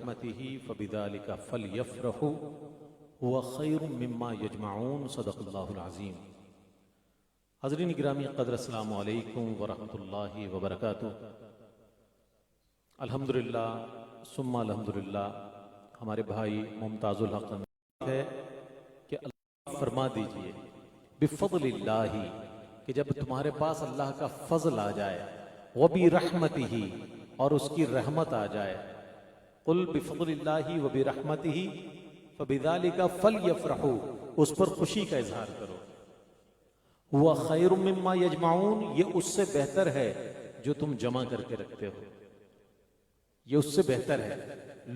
برحمته فبذلك فليفرحوا هو خیر مما یجمعون صدق اللہ العظیم۔ حضرین گرامی قدر، السلام علیکم ورحمۃ اللہ وبرکاتہ۔ الحمدللہ ثم الحمدللہ، ہمارے بھائی ممتاز الحق ہے کہ اللہ فرما دیجئے بفضل اللہ، کہ جب تمہارے پاس اللہ کا فضل آ جائے، وبرحمتہ، اور اس کی رحمت آ جائے، قل بفضل اللہ وبرحمتہ فبذلک فلیفرحوا، اس پر خوشی کا اظہار کرو۔ ہوا خیر مما یجمعون، یہ اس سے بہتر ہے جو تم جمع کر کے رکھتے ہو، یہ اس سے بہتر ہے۔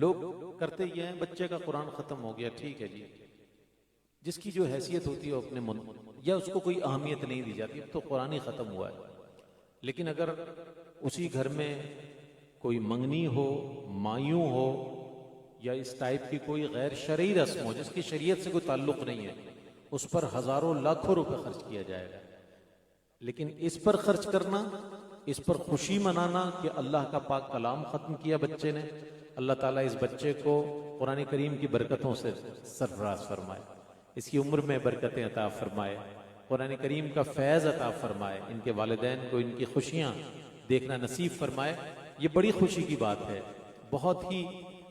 لوگ کرتے یہ ہیں، بچے کا قرآن ختم ہو گیا، ٹھیک ہے جی، جس کی جو حیثیت ہوتی ہے اپنے من، یا اس کو کوئی اہمیت نہیں دی جاتی، اب تو قرآن ہی ختم ہوا ہے۔ لیکن اگر اسی گھر میں کوئی منگنی ہو، مایوں ہو، یا اس ٹائپ کی کوئی غیر شرعی رسم ہو جس کی شریعت سے کوئی تعلق نہیں ہے، اس پر ہزاروں لاکھوں روپے خرچ کیا جائے گا۔ لیکن اس پر خرچ کرنا، اس پر خوشی منانا کہ اللہ کا پاک کلام ختم کیا بچے نے، اللہ تعالیٰ اس بچے کو قرآن کریم کی برکتوں سے سرفراز فرمائے، اس کی عمر میں برکتیں عطا فرمائے، قرآن کریم کا فیض عطا فرمائے، ان کے والدین کو ان کی خوشیاں دیکھنا نصیب فرمائے۔ یہ بڑی خوشی کی بات ہے، بہت ہی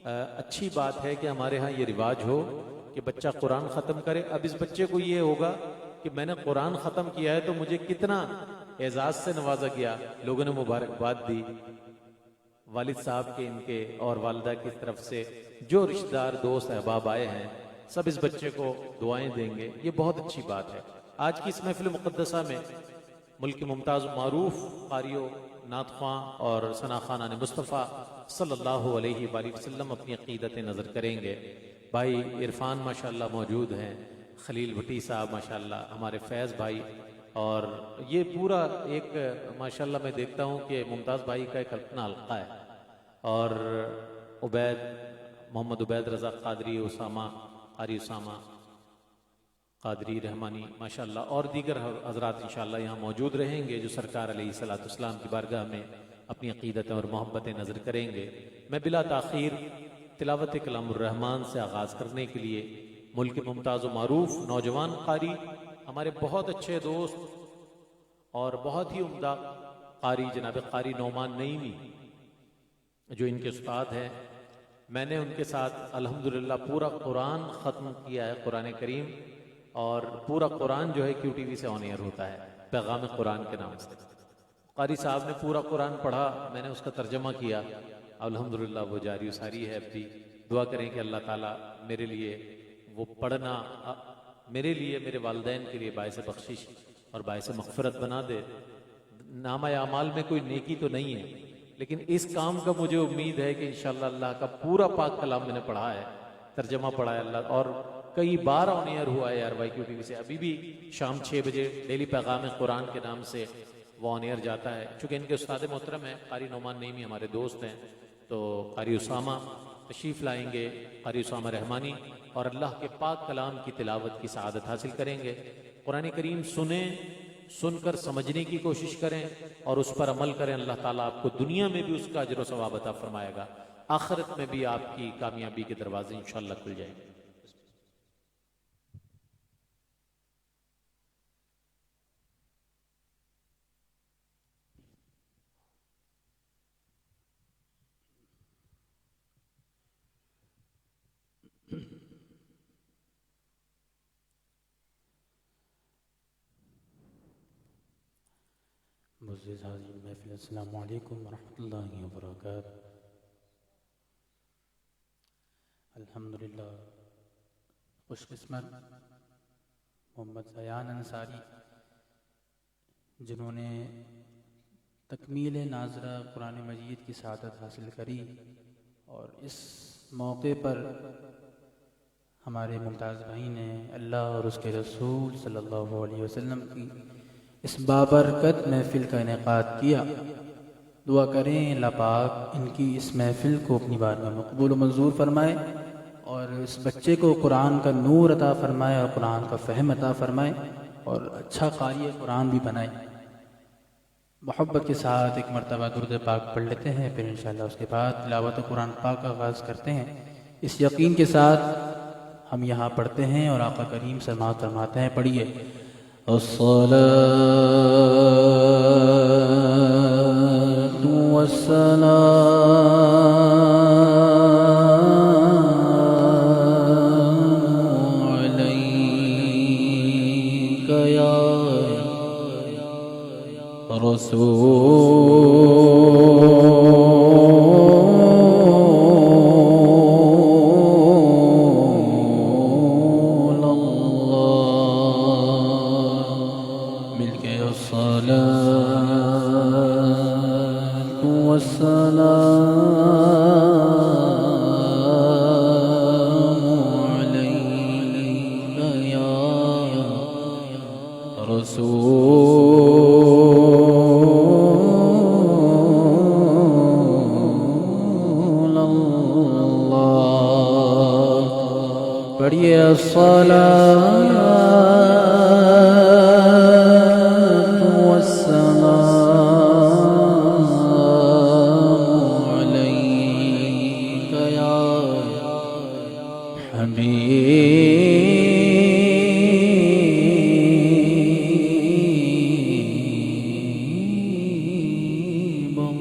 اچھی بات ہے کہ ہمارے ہاں یہ رواج ہو کہ بچہ قرآن ختم کرے۔ اب اس بچے کو یہ ہوگا کہ میں نے قرآن ختم کیا ہے تو مجھے کتنا اعزاز سے نوازا گیا، لوگوں نے مبارکباد دی، والد صاحب کے، ان کے اور والدہ کی طرف سے جو رشتہ دار دوست احباب آئے ہیں، سب اس بچے کو دعائیں دیں گے۔ یہ بہت اچھی بات ہے۔ آج کی اس محفل مقدسہ میں ملک کے ممتاز معروف قاریوں، نعت خواں اور ثنا خوانان مصطفیٰ صلی اللہ علیہ وآلہ وسلم اپنی عقیدت نظر کریں گے۔ بھائی عرفان ماشاءاللہ موجود ہیں، خلیل بھٹی صاحب ماشاءاللہ، ہمارے فیض بھائی، اور یہ پورا ایک ماشاءاللہ میں دیکھتا ہوں کہ ممتاز بھائی کا ایک اپنا حلقہ ہے، اور محمد عبید رضا قادری، اسامہ قاری، اسامہ قادری رحمانی ماشاءاللہ، اور دیگر حضرات انشاءاللہ یہاں موجود رہیں گے جو سرکار علیہ الصلوۃ والسلام کی بارگاہ میں اپنی عقیدتیں اور محبتیں نظر کریں گے۔ میں بلا تاخیر تلاوت کلام الرحمن سے آغاز کرنے کے لیے ملک کے ممتاز و معروف نوجوان قاری، ہمارے بہت اچھے دوست اور بہت ہی عمدہ قاری جناب قاری نعمان نعیمی جو ان کے استاد ہیں، میں نے ان کے ساتھ الحمدللہ پورا قرآن ختم کیا ہے، قرآن کریم، اور پورا قرآن جو ہے کیو ٹی وی سے آن ایئر ہوتا ہے پیغام قرآن کے نام سے۔ قاری صاحب نے پورا قرآن پڑھا، میں نے اس کا ترجمہ کیا، الحمدللہ وہ جاری و ساری ہے۔ اب بھی دعا کریں کہ اللہ تعالیٰ میرے لیے وہ پڑھنا، میرے لیے، میرے والدین کے لیے باعث بخشش اور باعث مغفرت بنا دے۔ نامہ اعمال میں کوئی نیکی تو نہیں ہے، لیکن اس کام کا مجھے امید ہے کہ انشاءاللہ اللہ کا پورا پاک کلام میں نے پڑھا ہے، ترجمہ پڑھا ہے اللہ، اور کئی بار آن ایئر ہوا ہے یار وائی کیو ٹی وی سے۔ ابھی بھی شام 6 بجے ڈیلی پیغام قرآن کے نام سے وہ آن ایئر جاتا ہے۔ چونکہ ان کے استاد محترم ہیں قاری نعمان نعیمی، ہمارے دوست ہیں، تو قاری اسامہ تشریف لائیں گے، قاری اسامہ رحمانی، اور اللہ کے پاک کلام کی تلاوت کی سعادت حاصل کریں گے۔ قرآن کریم سنیں، سن کر سمجھنے کی کوشش کریں اور اس پر عمل کریں، اللہ تعالیٰ آپ کو دنیا میں بھی اس کا اجر و ثواب عطا فرمائے گا، آخرت میں بھی آپ کی کامیابی کے دروازے انشاءاللہ کھل جائیں گے۔ معزز حاضرین محفل، السلام علیکم ورحمۃ اللہ وبرکاتہ۔ الحمدللہ خوش قسمت محمد زیان انصاری جنہوں نے تکمیل ناظرہ قرآن مجید کی سعادت حاصل کری، اور اس موقع پر ہمارے ممتاز بھائی نے اللہ اور اس کے رسول صلی اللہ علیہ وسلم کی اس بابرکت محفل کا انعقاد کیا۔ دعا کریں اللہ پاک ان کی اس محفل کو اپنی بارگاہ میں مقبول و منظور فرمائے، اور اس بچے کو قرآن کا نور عطا فرمائے اور قرآن کا فہم عطا فرمائے، اور اچھا قاری قرآن بھی بنائے۔ محبت کے ساتھ ایک مرتبہ درود پاک پڑھ لیتے ہیں، پھر انشاءاللہ اس کے بعد تلاوت قرآن پاک کا آغاز کرتے ہیں، اس یقین کے ساتھ ہم یہاں پڑھتے ہیں اور آقا کریم سماعت فرماتے ہیں۔ پڑھیے الصلاۃ والسلام علیک یا رسول اللہ، مل کے الصلاۃ والسلام علیک یا رسول اللہ۔ پڑھیے الصلاۃ والسلام علیک یا حبیب اللہ۔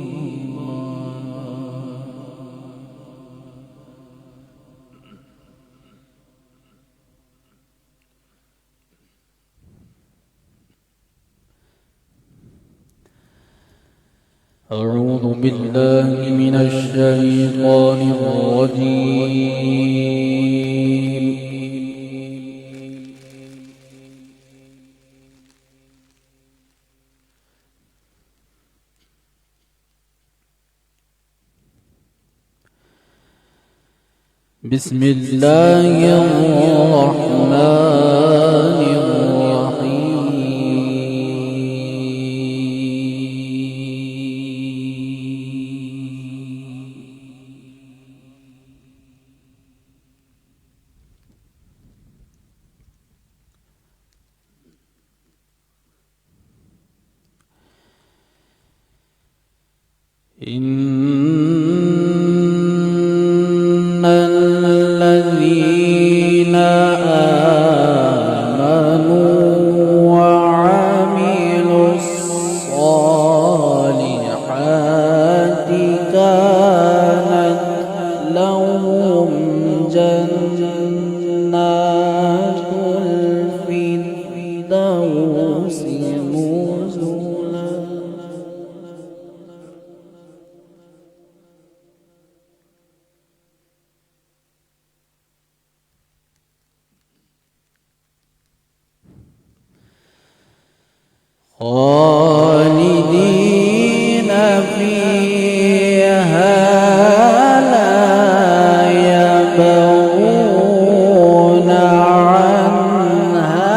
أعوذ بالله من الشيطان الرجيم، بسم الله الرحمن إن الذين آمنوا وعملوا الصالحات كانت لهم جنات الفردوس نزلا۔ خالدين فيها لا يبغون عنها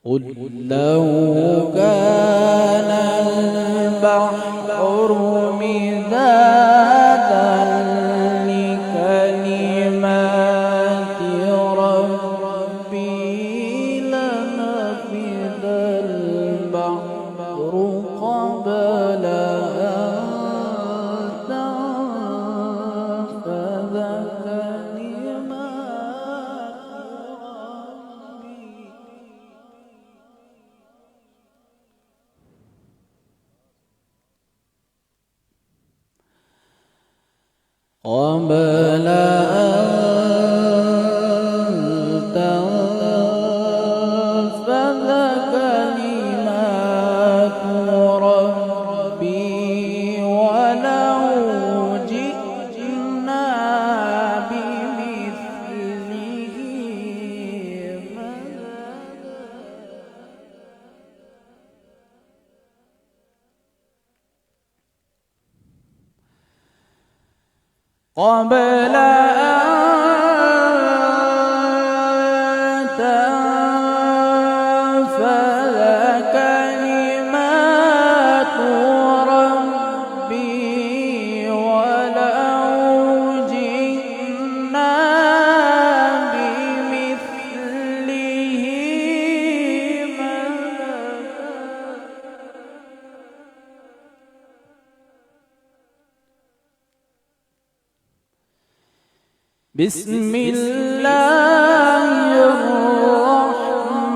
قل لو كان البحر مدادا لكلمات ربي لنفد البحر قبل أن تنفذ كلمات ربي قبل أن تنفذ كلمات ربي ولو جئنا بمثله مددا قبل أن تنفذ كلمات ربي بسم الله الرحمن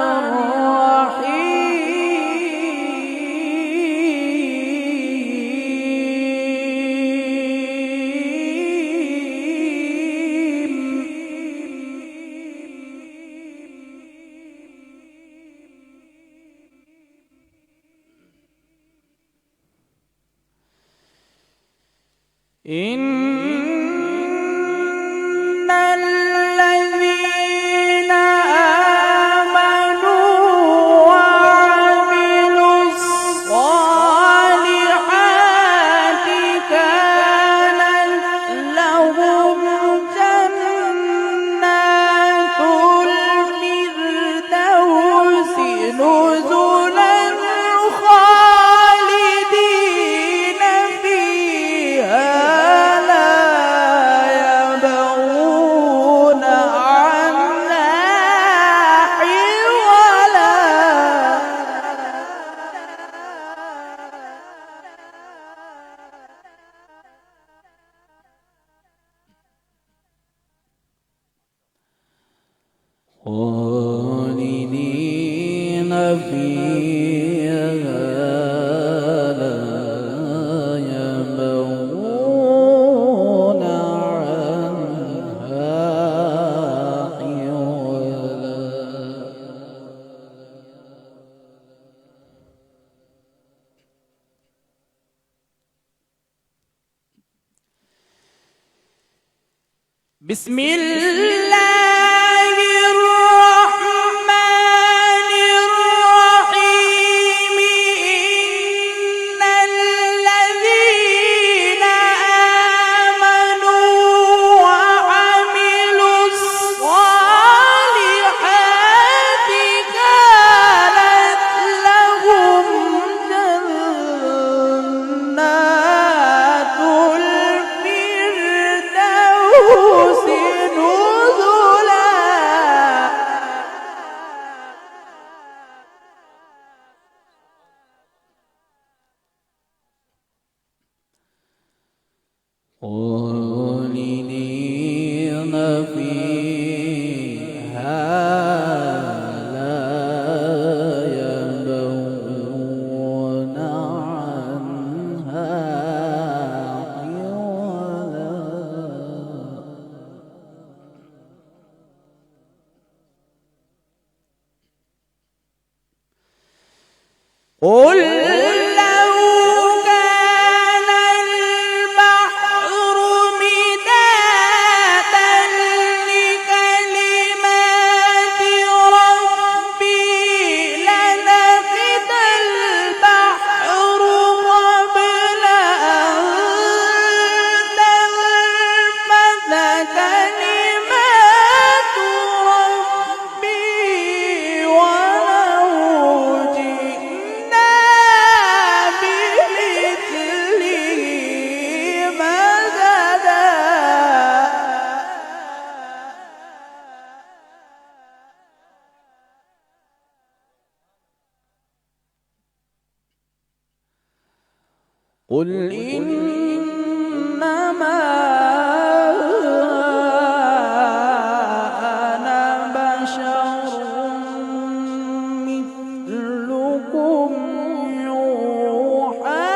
الرحيم. إن الذين آمنوا وعملوا الصالحات كانت لهم جنات الفردوس نزلا خالدين فيها خالدين فيها لا يبغون عنها حولا. بسم الله الرحمن الرحيم. إن الذين آمنوا وعملوا الصالحات كانت لهم جنات الفردوس نزلا. خالدين فيها لا يبغون عنها حولا. قل لو كان البحر مدادا لكلمات ربي لنفد البحر قبل أن تنفد كلمات ربي ولو جئنا بمثله مددا. قل إنما أنا بشر مثلكم يوحى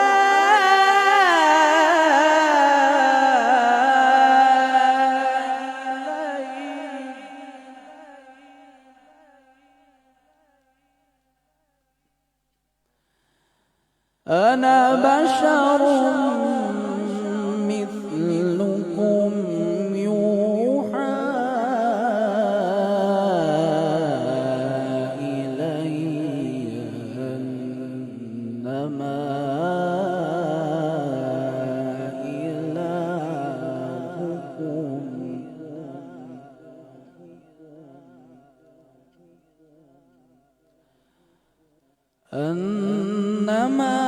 أنا بشر مثلكم يوحى إلي أنما إلهكم أنما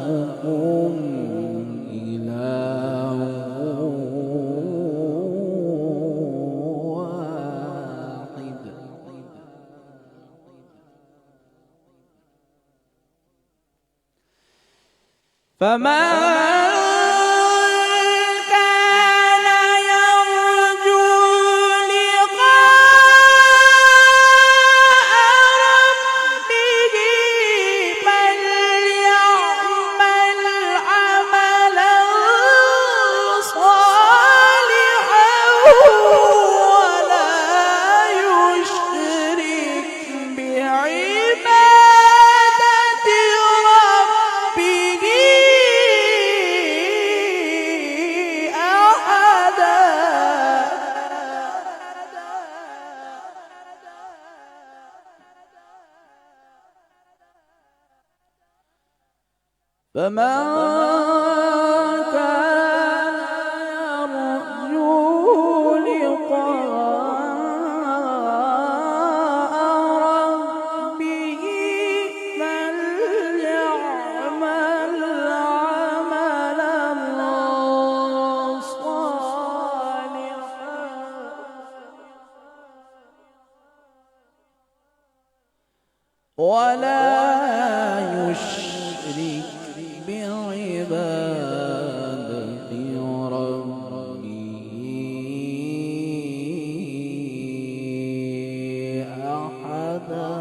إلهكم إله واحد. فمن كان يرجو لقاء ربه فليعمل عملا صالحا ولا يشرك بعبادة ربه أحدا. فمن كان يرجو لقاء ربه فليعمل عملا صالحا ولا يشرك بعبادة ربه أحدا.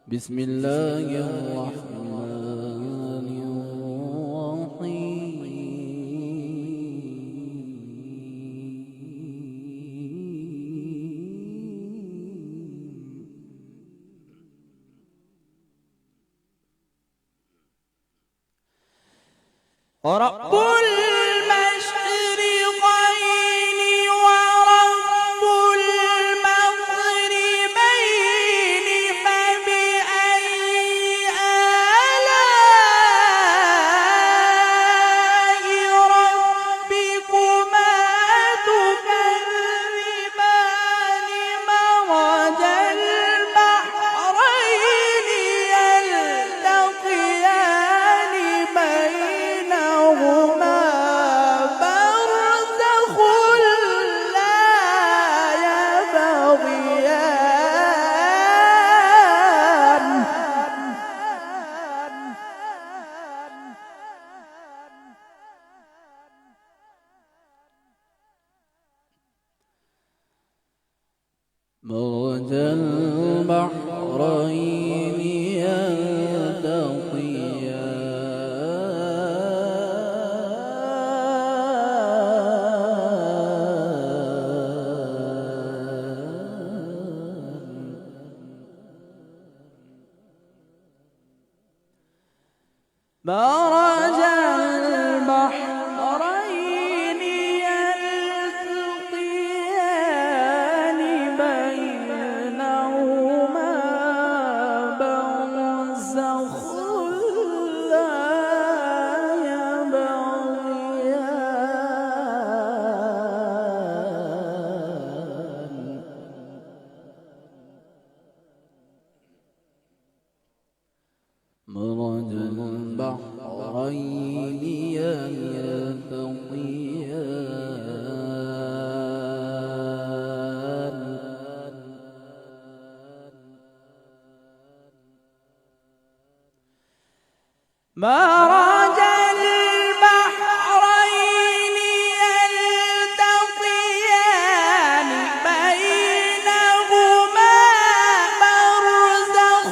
بسم الله الرحمن الرحيم. رب المشرقين ورب المغربين فبأي آلاء ربكما تكذبان مرج البحرين يلتقيان بينهما برزخ لا يبغيان. مرج البحرين مرج البحرين يلتقيان بينهما برزخ لا يبغيان. مرج البحرين يلتقيان مرج البحرين يلتقيان بينهما برزخ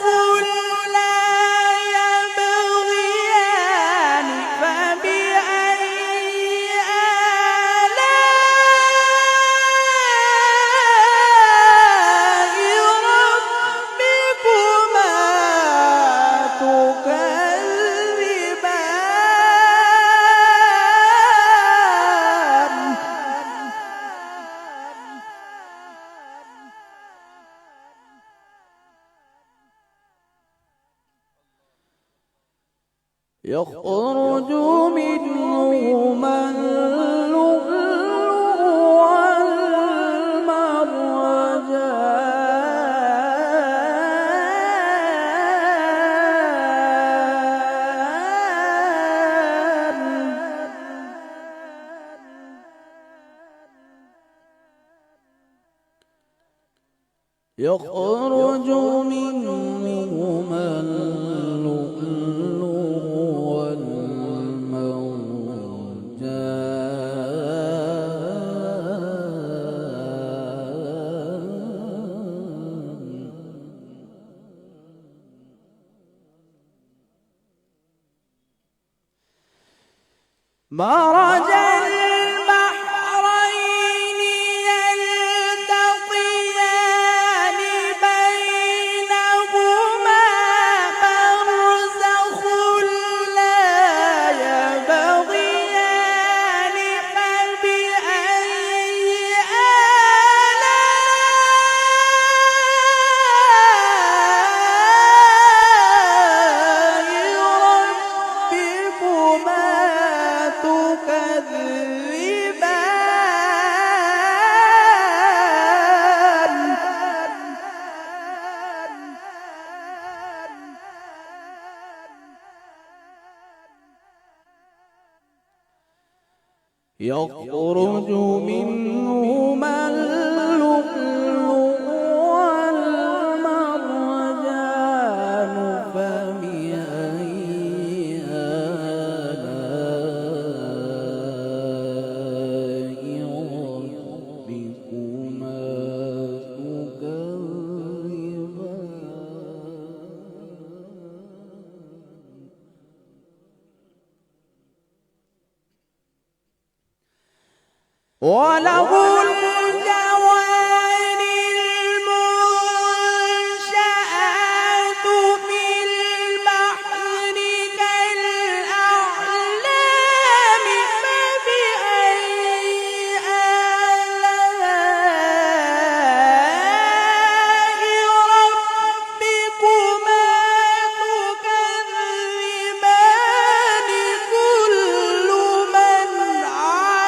لا يبغيان. فبأي آلاء ربكما تكذبان. يخرج منهما اللؤلؤ يخرج منهما مرج البحرين يلتقيان بينهما برزخ لا يبغيان فبأي آلاء ربكما يخرج منهما اللؤلؤ والمرجان فبأي آلاء ربكما تكذبان وله الجوار المنشآت في البحر كالأعلام فبأي آلاء ربكما تكذبان كل من عليها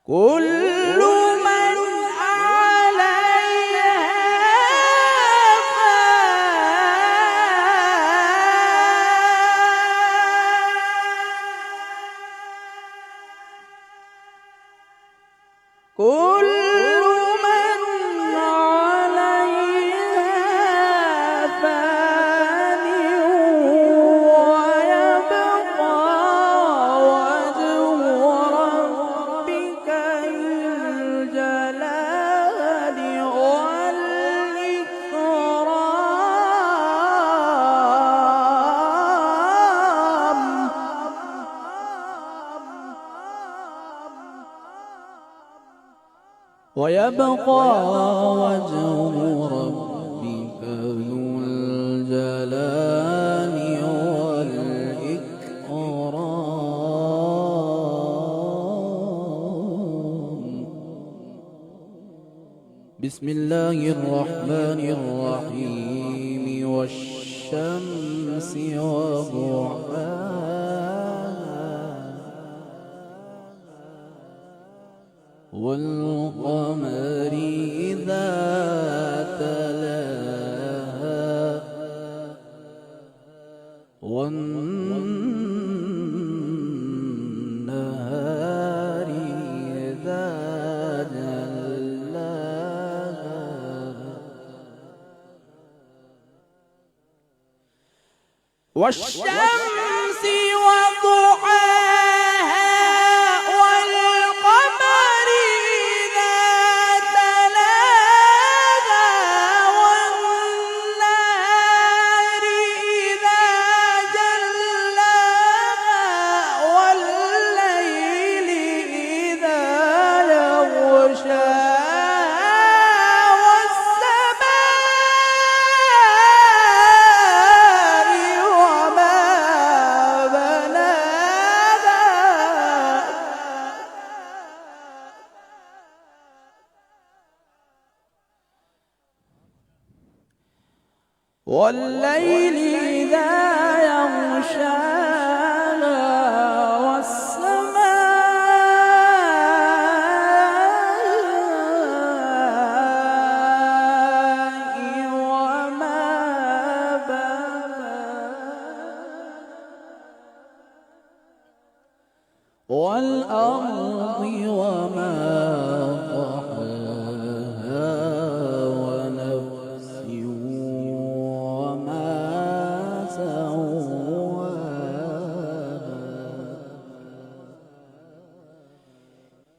كل من عليها كل من عليها فان ويبقى وجه ربك الجلال والإكرام ويبقى وجه ربك ذو الجلال والإكرام. بسم الله الرحمن الرحيم والشمس وضحاها والقمر إذا تلاها والنهار إذا جلاها والشمس وضحاها والقمر إذا تلاها والنهار إذا جلاها والليل إذا يغشاها والسماء وما بناها والليل إذا يغشاها والسماء وما بناها والأرض وما طحاها ونفس وما سواها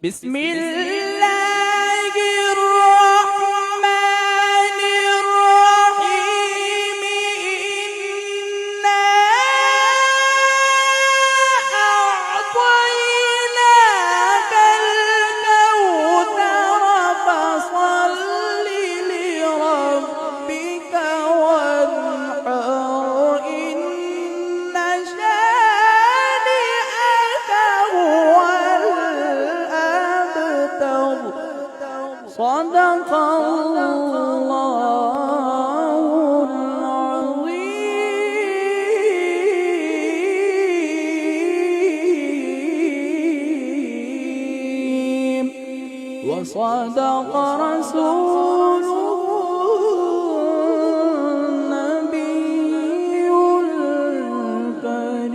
بسم الله الرحمن الرحيم إنا أعطيناك الكوثر فصل لربك وانحر إن شانئك هو الأبتر صدق الله العظيم وصدق رسوله النبي الكريم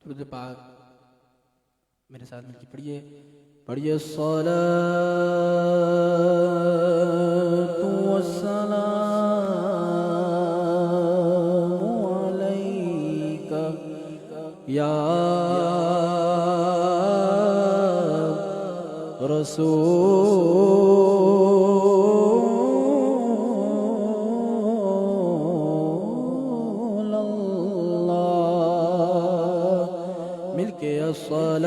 درود پاک میرے ساتھ مل کے پڑھیے الصلاۃ والسلام علیک یا رسول اللہ مل کے الصلاۃ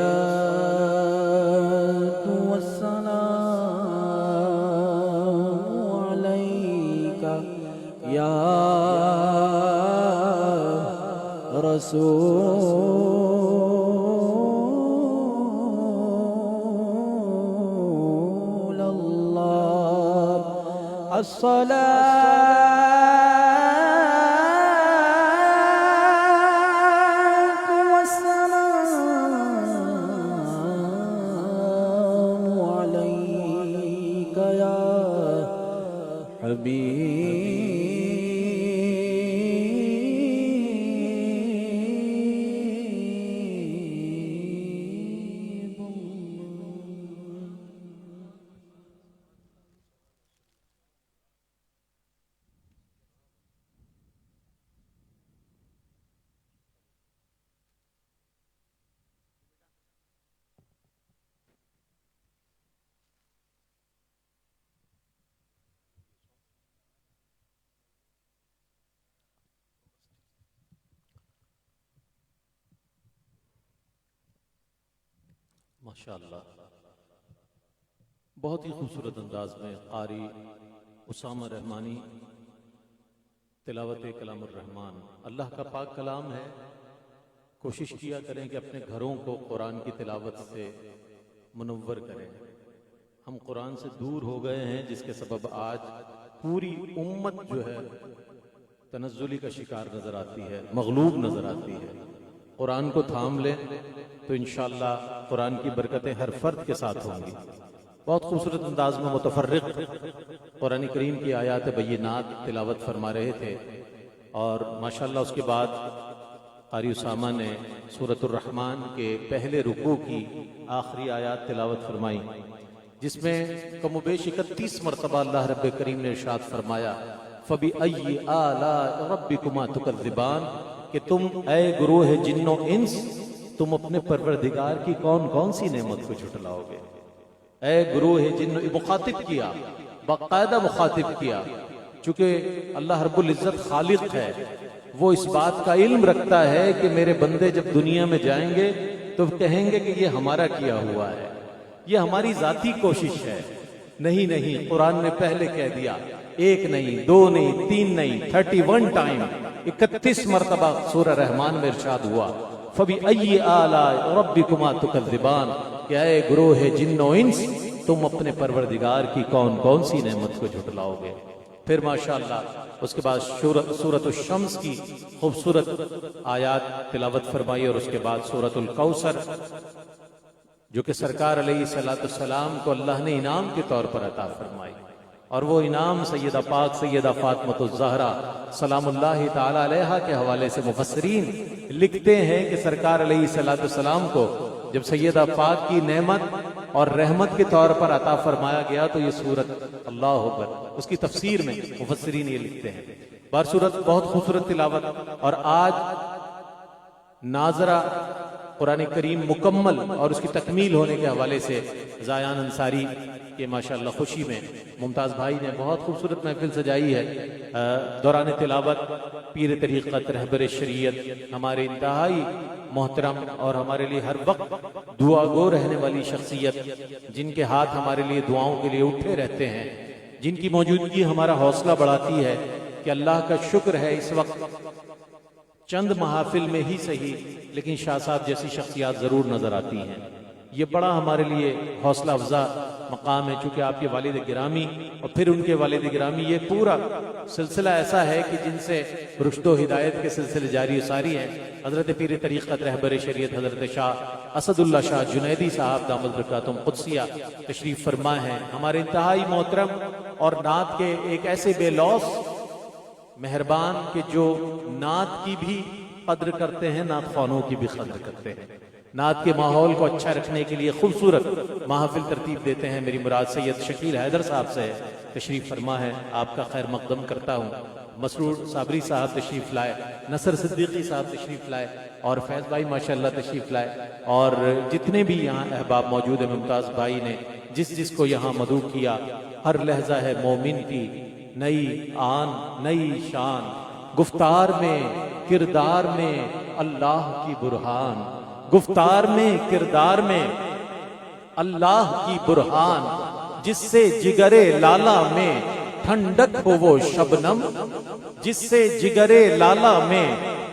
والسلام علیک یا رسول اللہ الصلاۃ والسلام علیک یا حبیب ماشاءاللہ بہت ہی خوبصورت انداز میں قاری اسامہ رحمانی تلاوت کلام الرحمن اللہ کا پاک کلام ہے. کوشش کیا کریں کہ اپنے گھروں کو قرآن کی تلاوت سے منور کریں. ہم قرآن سے دور ہو گئے ہیں جس کے سبب آج پوری امت جو ہے تنزلی کا شکار نظر آتی ہے, مغلوب نظر آتی ہے. قرآن کو تھام لیں تو انشاءاللہ قرآن کی برکتیں ہر فرد کے ساتھ ہوں گی. بہت خوبصورت انداز میں متفرق قرآن کریم کی آیات بینات تلاوت فرما رہے تھے, اور ماشاءاللہ اس کے بعد قاری اسامہ نے سورۃ الرحمن کے پہلے رکوع کی آخری آیات تلاوت فرمائی, جس میں کم و بیش 31 مرتبہ اللہ رب کریم نے ارشاد فرمایا فَبِأَيِّ آلَاءِ رَبِّكُمَا تُكَذِّبَانِ کہ تم اے گروہ جن و انس تم اپنے پروردگار کی کون کون سی نعمت کو جھٹلاؤ گے. اے گروہ جن مخاطب کیا, باقاعدہ مخاطب کیا, چونکہ اللہ رب العزت خالق ہے, وہ اس بات کا علم رکھتا ہے کہ میرے بندے جب دنیا میں جائیں گے تو کہیں گے کہ یہ ہمارا کیا ہوا ہے, یہ ہماری ذاتی کوشش ہے. نہیں, قرآن نے پہلے کہہ دیا, 1 نہیں 2 نہیں 3 نہیں 31 ٹائم 31 مرتبہ سورہ رحمان میں ارشاد ہوا فَبِأَيِّ آلَاءِ رَبِّكُمَا تُكَذِّبَانِ کہ اے گروہ جن و انس تم اپنے پروردگار کی کون کون سی نعمت کو جھٹلاؤ گے. پھر ماشاءاللہ اس کے بعد سورۃ الشمس کی خوبصورت آیات تلاوت فرمائی, اور اس کے بعد سورۃ الکوثر جو کہ سرکار علیہ السلام کو اللہ نے انعام کے طور پر عطا فرمائی, اور وہ انعام سیدہ پاک سیدہ فاطمۃ الزہرا سلام اللہ تعالی علیہا کے حوالے سے مفسرین لکھتے ہیں کہ سرکار علیہ السلام کو جب سیدہ پاک کی نعمت اور رحمت کے طور پر عطا فرمایا گیا تو یہ سورت اللہ اکبر، اس کی تفسیر میں مفسرین یہ لکھتے ہیں بارصورت بہت خوبصورت تلاوت۔ اور آج ناظرہ قرآن کریم مکمل اور اس کی تکمیل ہونے کے حوالے سے زایان انصاری کے ماشاءاللہ خوشی میں ممتاز بھائی نے بہت خوبصورت محفل سجائی ہے۔ دوران تلاوت پیر طریقت رہبر شریعت ہمارے انتہائی محترم اور ہمارے لیے ہر وقت دعا گو رہنے والی شخصیت، جن کے ہاتھ ہمارے لیے دعاؤں کے لیے اٹھے رہتے ہیں، جن کی موجودگی ہمارا حوصلہ بڑھاتی ہے کہ اللہ کا شکر ہے اس وقت چند محافل میں ہی صحیح لیکن شاہ صاحب جیسی شخصیات ضرور نظر آتی ہیں۔ یہ بڑا ہمارے لیے حوصلہ افزا مقام ہے، چونکہ آپ کے والد گرامی اور پھر ان کے والد گرامی، یہ پورا سلسلہ ایسا ہے کہ جن سے رشد و ہدایت کے سلسلے جاری و ساری ہیں۔ حضرت پیر طریقت رہبر شریعت حضرت شاہ اسد اللہ شاہ جنیدی صاحب دامت برکاتہم قدسیہ تشریف فرما ہیں، ہمارے انتہائی محترم اور نعت کے ایک ایسے بے لوث مہربان کہ جو نعت کی بھی قدر کرتے ہیں، نعت خوانوں کی بھی قدر کرتے ہیں، نعت کے ماحول کو اچھا رکھنے کے لیے خوبصورت محافل ترتیب دیتے ہیں۔ میری مراد سید شکیل حیدر صاحب سے تشریف فرما ہے، آپ کا خیر مقدم کرتا ہوں۔ مسرور صابری صاحب تشریف لائے، نصر صدیقی صاحب تشریف لائے اور فیض بھائی ماشاءاللہ تشریف لائے، اور جتنے بھی یہاں احباب موجود ہیں، ممتاز بھائی نے جس جس کو یہاں مدعو کیا، ہر لہجہ ہے مومن کی نئی آن نئی شان، گفتار میں کردار میں اللہ کی برہان، گفتار میں کردار میں اللہ کی برہان، جس سے جگرے لالا میں ٹھنڈک ہو وہ شبنم، جس سے جگرے لالا میں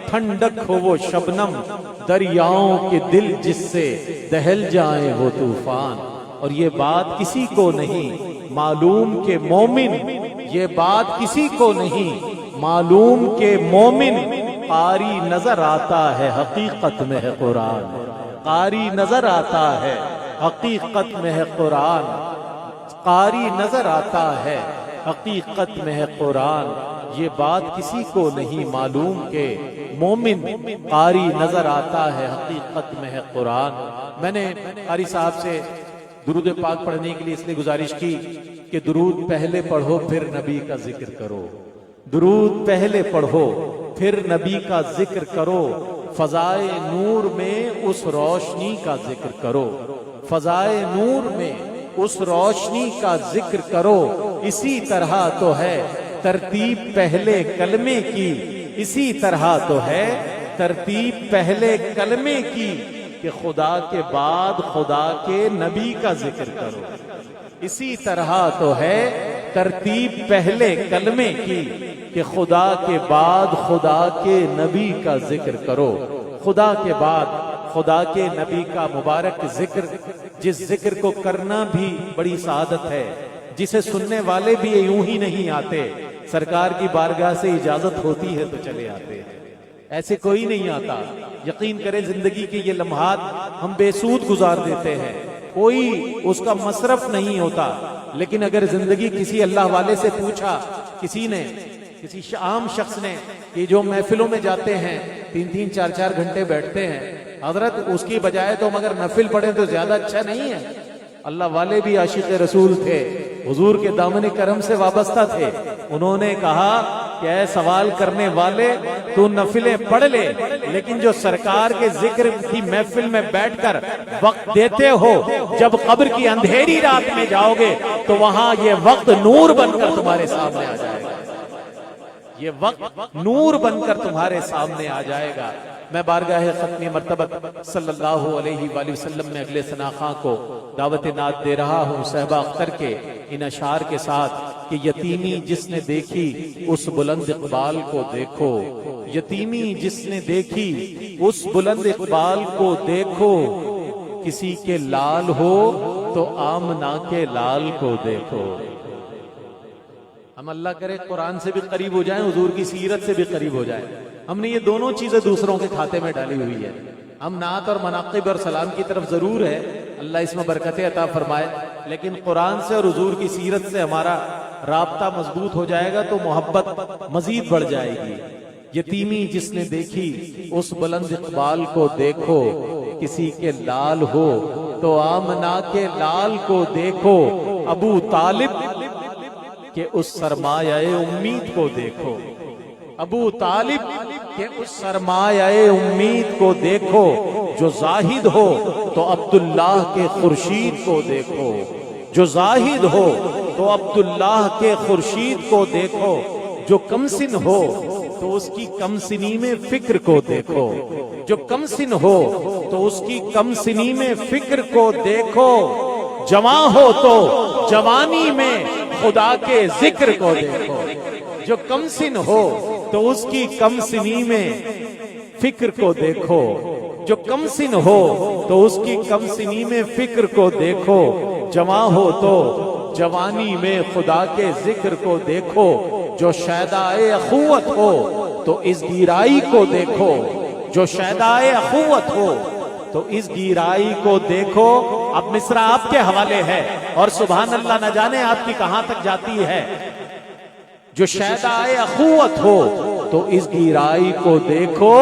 ٹھنڈک ہو وہ شبنم، دریاؤں کے دل جس سے دہل جائیں وہ طوفان۔ اور یہ بات کسی کو نہیں معلوم کہ مومن، یہ بات کسی کو نہیں معلوم کہ مومن قاری نظر آتا ہے حقیقت میں ہے قرآن، قاری نظر آتا ہے حقیقت میں ہے قرآن، قاری نظر آتا ہے حقیقت میں ہے قرآن۔ یہ بات کسی کو نہیں معلوم کہ مومن قاری نظر آتا ہے حقیقت میں ہے قرآن۔ میں نے قاری صاحب سے درود پاک پڑھنے کے لیے اس لیے گزارش کی کہ درود پہلے پڑھو پھر نبی کا ذکر کرو، درود پہلے پڑھو پھر نبی کا ذکر کرو، فضائے نور میں اس روشنی کا ذکر کرو، فضائے نور میں اس روشنی کا ذکر کرو۔ اسی طرح تو ہے ترتیب پہلے کلمے کی، اسی طرح تو ہے ترتیب پہلے کلمے کی، کہ خدا کے بعد خدا کے نبی کا ذکر کرو۔ اسی طرح تو ہے ترتیب پہلے کلمے کی، کہ خدا کے بعد خدا کے نبی کا ذکر کرو۔ خدا کے بعد خدا کے نبی کا مبارک ذکر، جس ذکر کو کرنا بھی بڑی سعادت ہے، جسے سننے والے بھی یوں ہی نہیں آتے، سرکار کی بارگاہ سے اجازت ہوتی ہے تو چلے آتے ہیں، ایسے کوئی نہیں آتا۔ یقین کریں زندگی کے یہ لمحات ہم بے سود گزار دیتے ہیں، کوئی اس کا مصرف نہیں ہوتا، لیکن اگر زندگی کسی اللہ والے سے پوچھا، کسی نے، کسی عام شخص نے کہ جو محفلوں میں جاتے ہیں 3-3 4-4 گھنٹے بیٹھتے ہیں، حضرت اس کی بجائے تو مگر نفل پڑھیں تو زیادہ اچھا نہیں ہے؟ اللہ والے بھی عاشق رسول تھے، حضور کے دامن کرم سے وابستہ تھے، انہوں نے کہا کہ اے سوال کرنے والے تو نفلیں پڑھ لے، لیکن جو سرکار کے ذکر کی محفل میں بیٹھ کر وقت دیتے ہو، جب قبر کی اندھیری رات میں جاؤ گے تو وہاں یہ وقت نور بن کر تمہارے سامنے آ جائے گا، یہ وقت نور بن کر تمہارے سامنے آ جائے گا۔ میں بارگاہ ختم مرتبت صلی اللہ علیہ وآلہ وسلم میں اگلے ثنا خاں کو دعوت نعت دے رہا ہوں صحبہ اختر کے ان اشعار کے ساتھ کہ یتیمی جس نے دیکھی اس بلند اقبال کو دیکھو، یتیمی جس نے دیکھی اس بلند اقبال کو دیکھو، کسی کے لال ہو تو آمنہ کے لال کو دیکھو۔ ہم اللہ کرے قرآن سے بھی قریب ہو جائیں، حضور کی سیرت سے بھی قریب ہو جائیں۔ ہم نے یہ دونوں چیزیں دوسروں کے کھاتے میں ڈالی ہوئی ہے۔ ہم نعت اور مناقب اور سلام کی طرف ضرور ہے، اللہ اس میں برکتیں عطا فرمائے، لیکن قرآن سے اور حضور کی سیرت سے ہمارا رابطہ مضبوط ہو جائے گا تو محبت مزید بڑھ جائے گی۔ یتیمی جس نے دیکھی اس بلند اقبال کو دیکھو، کسی کے لال ہو تو آمنہ کے لال کو دیکھو، ابو طالب کہ اس سرمایہ امید کو دیکھو، ابو طالب کہ اس سرمایہ امید کو دیکھو، جو زاہد ہو تو عبداللہ کے خورشید کو دیکھو، جو زاہد ہو تو عبداللہ کے خورشید کو دیکھو، جو کمسن ہو تو اس کی کمسنی میں فکر کو دیکھو، جو کمسن ہو تو اس کی کمسنی میں فکر کو دیکھو، جوان ہو تو جوانی میں خدا کے ذکر کو دیکھو، جو کمسن ہو تو اس کی کمسنی میں فکر کو دیکھو، جو کمسن ہو تو اس کی کمسنی میں فکر کو دیکھو، جوان ہو تو جوانی میں خدا کے ذکر کو دیکھو، جو شیدائے اخوت ہو تو اس گیرائی کو دیکھو، جو شیدائے اخوت ہو تو اس گیرائی کو دیکھو۔ اب مصرع آپ کے حوالے ہے اور سبحان اللہ نہ جانے آپ کی کہاں تک جاتی ہے۔ جو شیدائے اخوت ہو تو اس گیرائی کو دیکھو،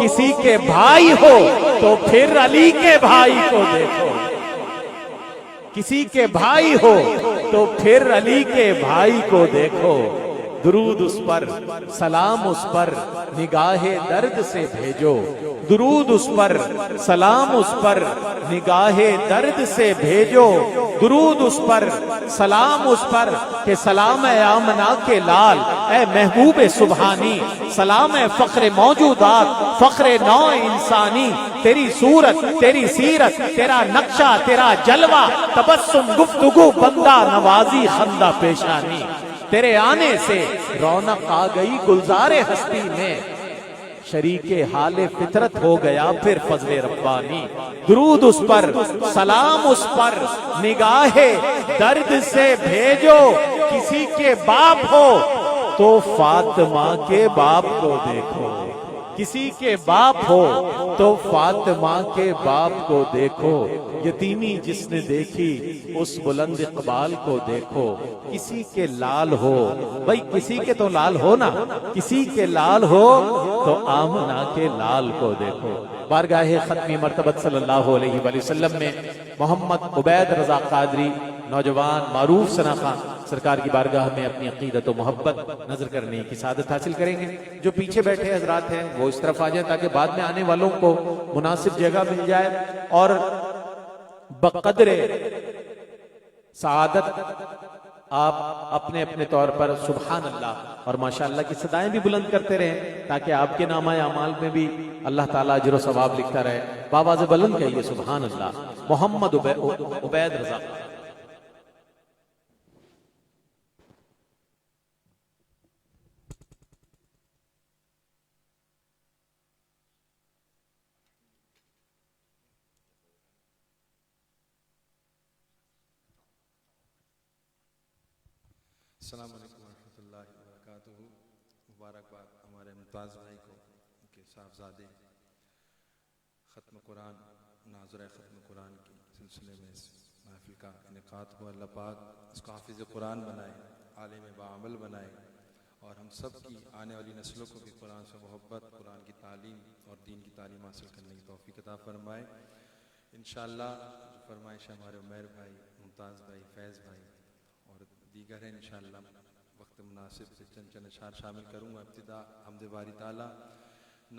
کسی کے بھائی ہو تو پھر علی کے بھائی کو دیکھو، کسی کے بھائی ہو تو پھر علی کے بھائی کو دیکھو، درود اس پر سلام اس پر نگاہ درد سے بھیجو، درود اس پر سلام اس پر نگاہ درد سے بھیجو، درود اس پر سلام اس پر کہ سلام اے آمنہ کے لال، اے محبوب سبحانی، سلام اے فخر موجودات، فخر نوع انسانی، تیری صورت تیری سیرت تیرا نقشہ تیرا جلوہ، تبسم گفتگو بندہ نوازی خندہ پیشانی، تیرے آنے سے رونق آ گئی گلزار ہستی میں، شریک حال فطرت ہو گیا پھر فضل ربانی، درود اس پر سلام اس پر نگاہ درد سے بھیجو، کسی کے باپ ہو تو فاطمہ کے باپ کو دیکھو، کسی کے باپ ہو تو فاطمہ کے باپ کو دیکھو، یتیمی جس نے دیکھی اس بلند اقبال کو دیکھو، کسی کے لال ہو، بھائی کسی کے تو لال ہو نا، کسی کے لال ہو تو آمنہ کے لال کو دیکھو۔ بارگاہ ختمی مرتبت صلی اللہ علیہ وآلہ وسلم میں محمد عبید رضا قادری نوجوان معروف ثنا خان سرکار کی بارگاہ میں اپنی عقیدت و محبت نظر کرنے کی سعادت حاصل کریں گے۔ جو پیچھے بیٹھے حضرات ہیں وہ اس طرف آ جائیں تاکہ بعد میں آنے والوں کو مناسب جگہ مل جائے، اور بقدر سعادت آپ اپنے اپنے طور پر سبحان اللہ اور ماشاءاللہ کی صدائیں بھی بلند کرتے رہیں تاکہ آپ کے نامہ اعمال میں بھی اللہ تعالیٰ اجر و ثواب لکھتا رہے۔ بآواز بلند کہیے سبحان اللہ۔ محمد عبید رضا۔ السلام علیکم ورحمۃ اللہ وبرکاتہ۔ مبارکباد ہمارے ممتاز بھائی کو، ان کے صاحبزادے ختم قرآن، ناظرہ ختم قرآن کے سلسلے میں اس محفل کا انعقاد ہوا۔ اللہ پاک اس کو حافظ قرآن بنائے، عالم باعمل بنائے، اور ہم سب کی آنے والی نسلوں کو بھی قرآن سے محبت، قرآن کی تعلیم اور دین کی تعلیم حاصل کرنے کی توفیق عطا فرمائے۔ انشاءاللہ فرمائش ہمارے عمیر بھائی، ممتاز بھائی، فیض بھائی اور دیگر ہیں، انشاءاللہ وقت مناسب سے چند اشعار شامل کروں گا۔ ابتدا حمد باری تعالیٰ،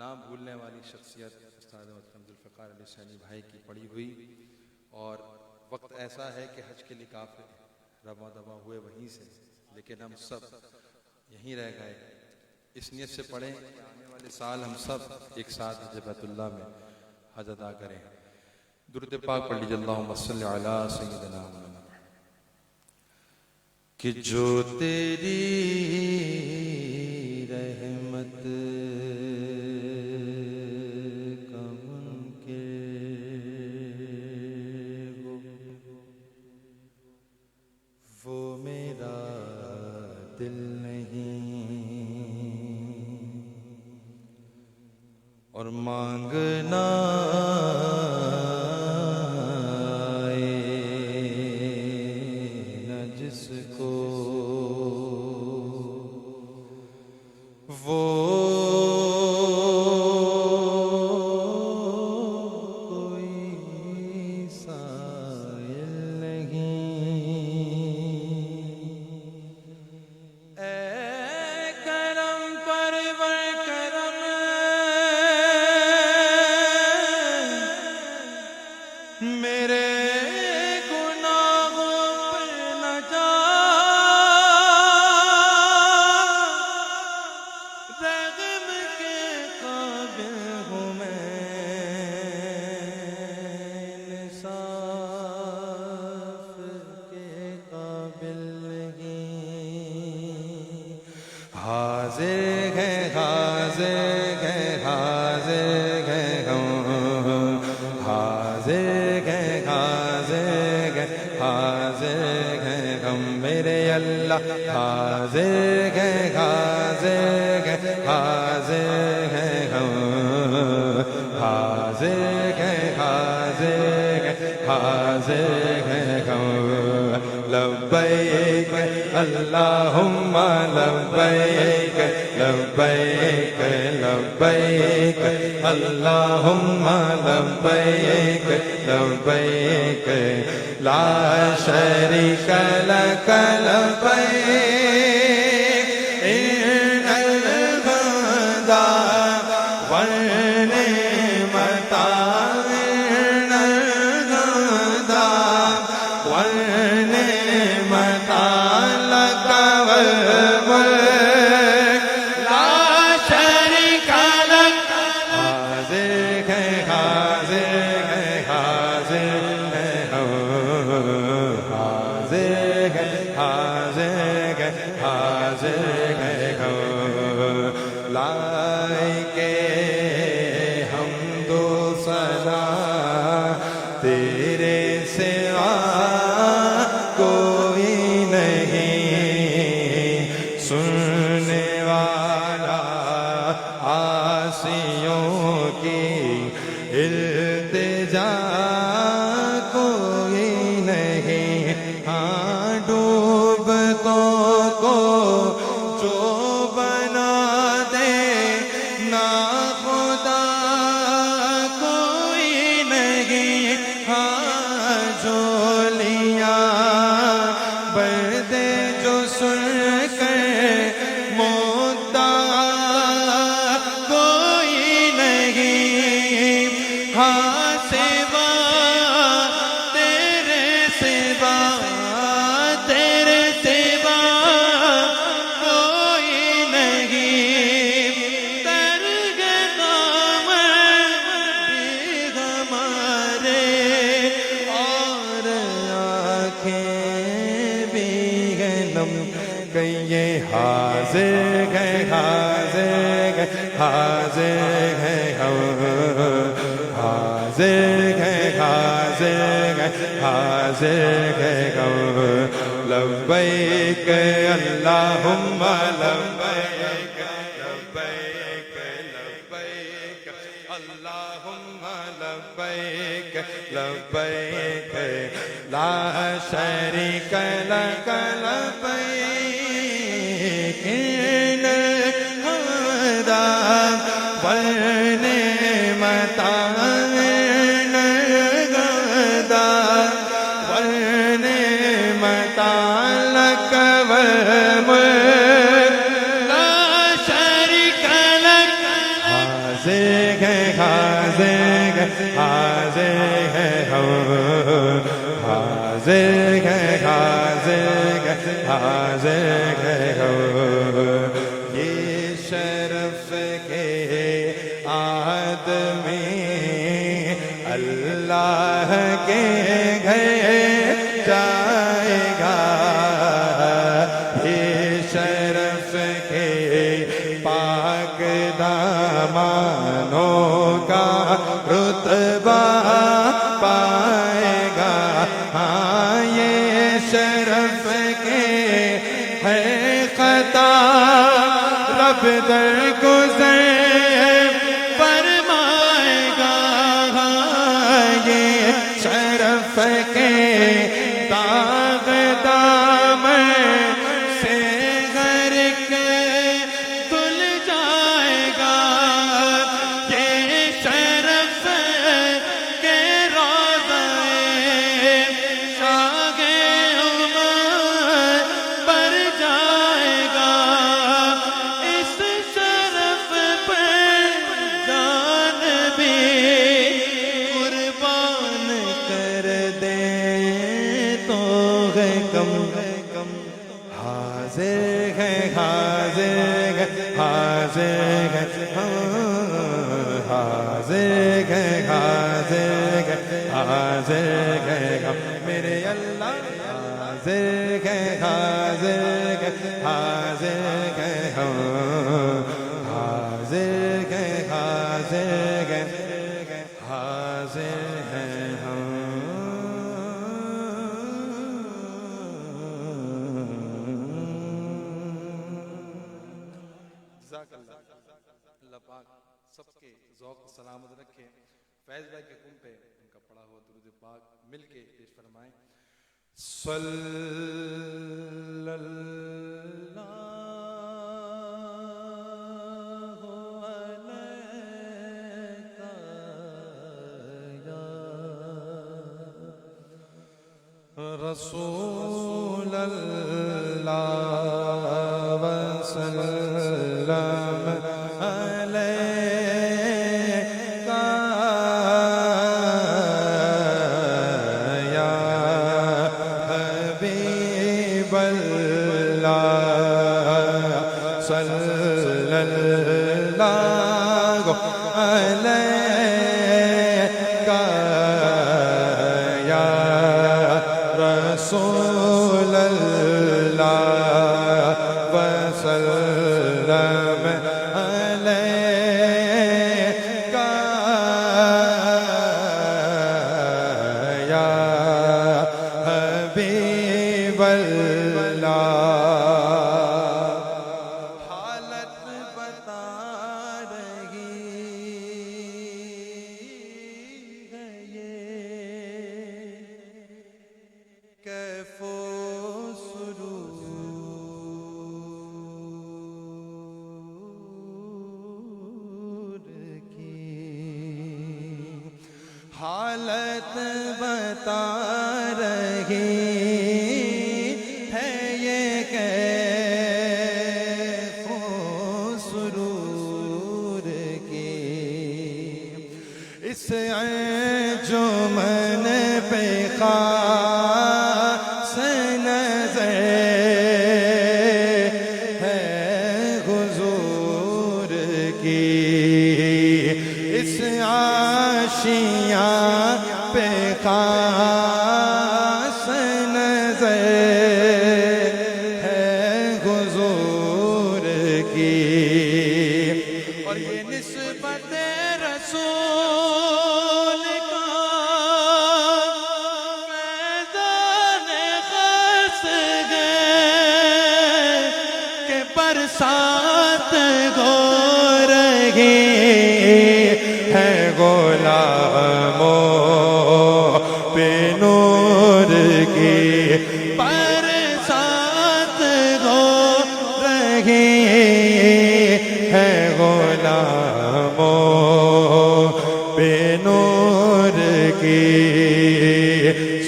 نہ بھولنے والی شخصیت استاد محترم ذوالفقار علی حسینی بھائی کی پڑھی ہوئی، اور وقت ایسا ہے کہ حج کے لیے قافلے رواں دواں ہوئے وہیں سے، لیکن ہم سب یہیں رہ گئے۔ اس نیت سے پڑھیں کہ آنے والے سال ہم سب ایک ساتھ حج بیت اللہ میں حج ادا کریں۔ درود پاک پڑھ لیجیے، اللہم صلی علی سیدنا محمد۔ کہ جو تیری رحمت کا منکر ہو، وہ میرا دل نہیں، اور مانگنا حاضر ہے حاضر ہے حاضر ہے ہم حاضر ہے حاضر ہے حاضر ہے ہم میرے اللہ حاضر ہے حاضر ہے حاضر ہے ہم حاضر ہے حاضر ہے حاضر ہے ہم لبیک اللہم لبیک لبیک لبیک اللہم لبیک لبیک لا شریک لک لبیک ان الحمد والنعمت ان الحمد والنعمت لک والملک لا شریک لک حاضر ہے حاضر ہے حاضر ہے حاضر ہے حاضر ہے حاضر ہے لائق حمد و ثنا تیرے سوا کوئی نہیں سننے والا عاصیوں کی التجا کوئی نہیں ہاں ڈوبتوں کو جو بنا دے نا خدا کوئی نہیں ہاں جھولیاں بھر دے جو سن کر مدعا کوئی نہیں ہاں سوا تیرے سوا تیرے سوا کوئی نہیں درگ نام بھی ہمارے اور آنکھیں بھی ہیں نم کہیں حاضر ہے حاضر ہے حاضر ہے حاضر ہے حاضر ہے حاضر ہے لبیک اللہم لبیک لبیک لبیک اللہم لبیک لبیک لا شریک لک لبیک ان الحمد والنعمت ان الحمد والنعمت لک والملک لا شریک لک حاضر ہے حاضر ہے حاضر ہے حاضر ہے حاضر ہے حاضر ہے یہ شرف کے آدمی اللہ کے گھر جائے گا یہ شرف کے پاک دامانوں کا رتبہ پائے گا ہاں یہ شرف کے ہے خطا رب درگزر فرمائے گا ہاں یہ شرف کے داغ دامن سے غرق دھل جائے گا یہ شرف کے روضہ شاہ عمر پر جائے گا اس شرف پر جان بھی قربان کر دے تو ہے کم حاضر ہے حاضر ہے حاضر ہے حاضر ہے حاضر ہے حاضر ہے میرے اللہ حاضر ہے حاضر ہے حاضر ہے ہم حاضر ہیں حاضر ہیں حاضر ہیں ہم جزاک اللہ اللہ پاک سب کے ذوق سلامت رکھے فیض بھائی کے حکم پہ ان کا پڑھا ہوا درود پاک مل کے پیش فرمائیں صلی اللہ رسول اللہ وسلم علیکہ یا حبیب اللہ صلی اللہ علیکہ یا رسول اللہ وسلم علیکہ یا حبیب اللہ حالت بتا رہی ہے یہ کیف و سرور کی حالت بتا رہی ہے یہ کیف و سرور کی اس انجمن پہ خاص نظر ہے حضور کی اس عاشیاں پہ خاص نظر ہے حضور کی اور یہ نسبت رسول کا میدان خاص گئے کہ برسات ہو رہی ہے غلاموں پہ نور کی برسات ہو رہی ہے غلاموں پہ نور کی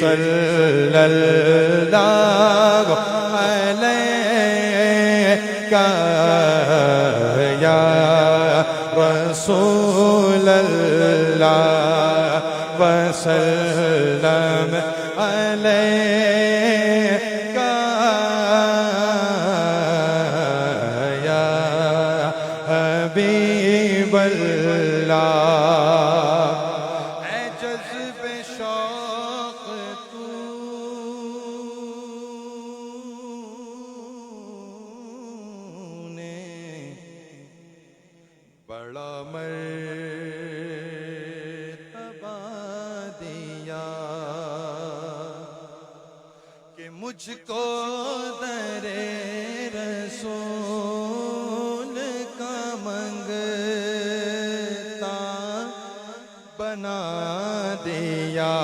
صلی اللہ علیکہ یا رسول اللہ وسلم علیکہ یا حبیب اللہ اے جذب شوق تو نے بڑا مرتبہ دیا کہ مجھ کو در رسول کا منگتا بنا دیا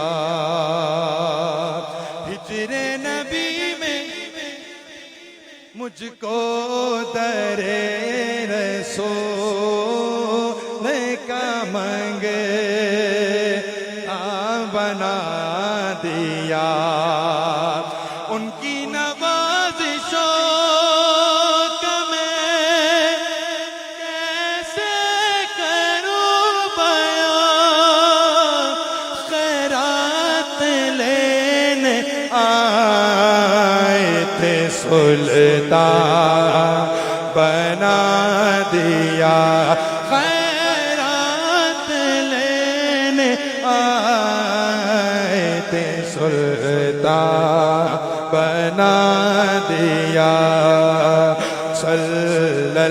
ہجر نبی میں مجھ کو در رسول کا منگتا بنا دیا ان کی نوازشوں کا میں کیسے کروں بیان خیرات لینے آئے تھے سلطان بنا دیا خیرات لینے آئے تھے سلطان بنا دیا صلی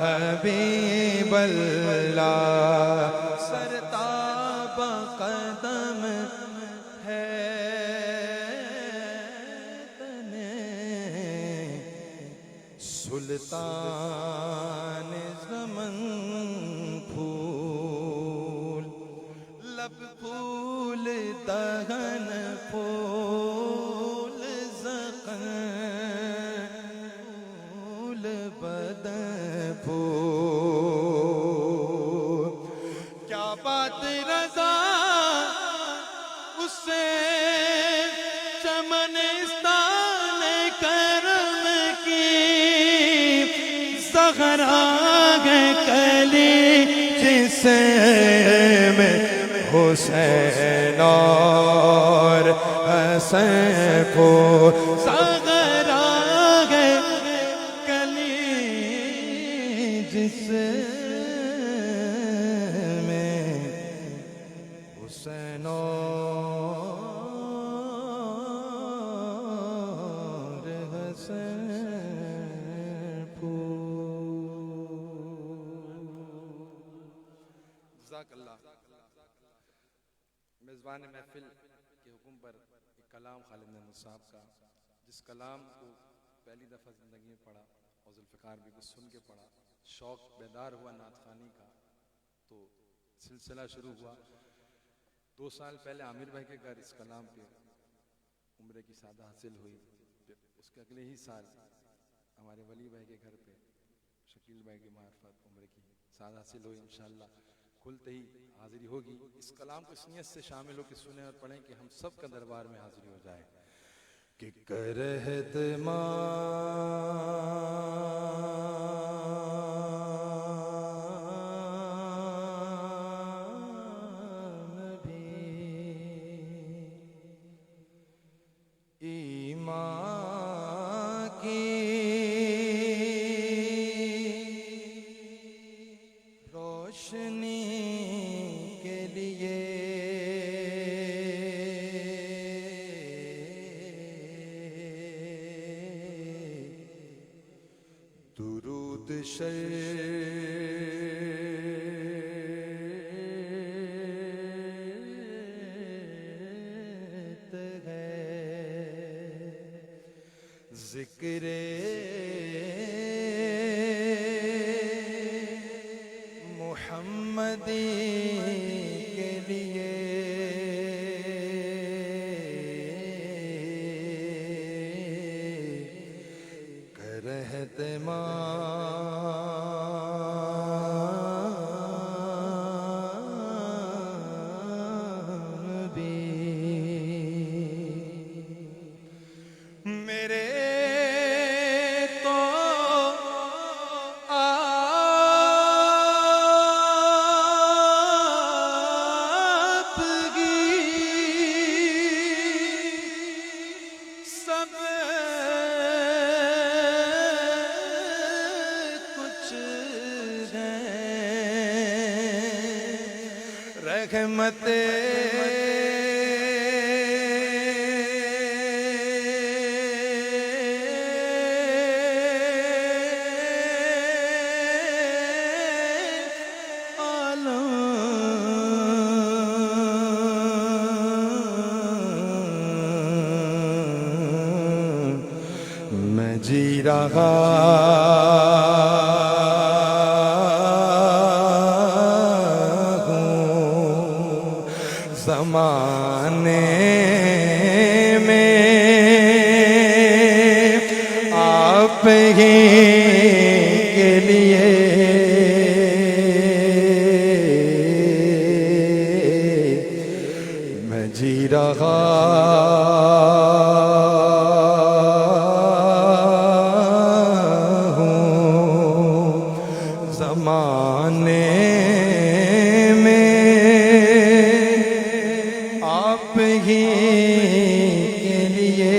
حبیب اللہ سرتاب قدم ہے تنے سلطان زمن پھول لب پھول دہن پھول زخم پھول بدن پھول کیا بات رضا اس سے چمنستان کرم کی زہرا ہے کلی جس میں حسین اور حسن کو زہرا ہے کلی جس میں حسین اور حسن جزاک اللہ۔ میزبان محفل کے حکم پر ایک کلام خالد محمود صاحب کا، جس کلام کو پہلی دفعہ زندگی میں پڑھا اور ذوالفقار بھی کو سن کے پڑھا، شوق بیدار ہوا نعت خوانی کا، تو سلسلہ شروع ہوا۔ 2 سال پہلے عامر بھائی کے گھر اس کلام پہ عمرے کی سعادت حاصل ہوئی، اس کے اگلے ہی سال ہمارے ولی بھائی کے گھر پہ شکیل بھائی کی معرفت عمرے کی سعادت حاصل ہوئی۔ انشاءاللہ کھلتے ہی حاضری ہوگی۔ اس کلام کو اس نیت سے شامل ہو کے سنیں اور پڑھیں کہ ہم سب کا دربار میں حاضری ہو جائے کہ کرہت مان بھی ایمان کی روشنی کے لیے درود شرط ہے، ذکر محمدی کے لیے کرہت مان بھی میرے تو آپ کی سب کچھ ہے، رحمت میں جی رہا ہوں زمانے میں آپ ہی کے لیے میں جی رہا زمانے میں آپ ہی کے لیے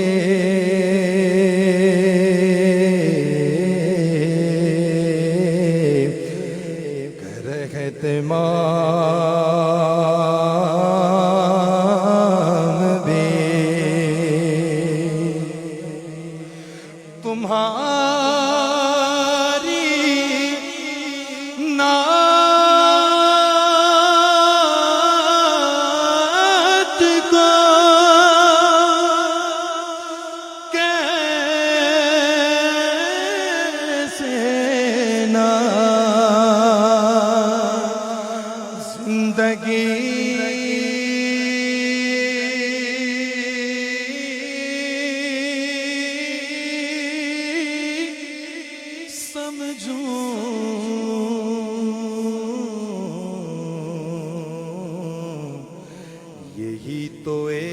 یہی تو ایک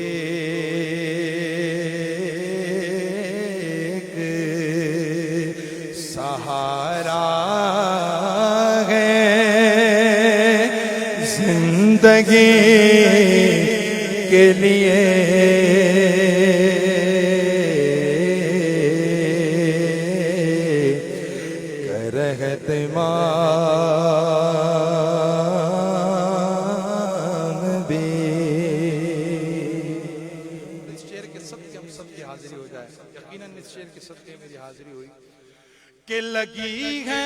سہارا ہے زندگی کے لیے، کر اہتمام بھی۔ اس شعر کے صدقے ہم سب کی حاضری ہو جائے، یقیناً اس شعر کے صدقے میری حاضری ہوئی کہ لگی ہے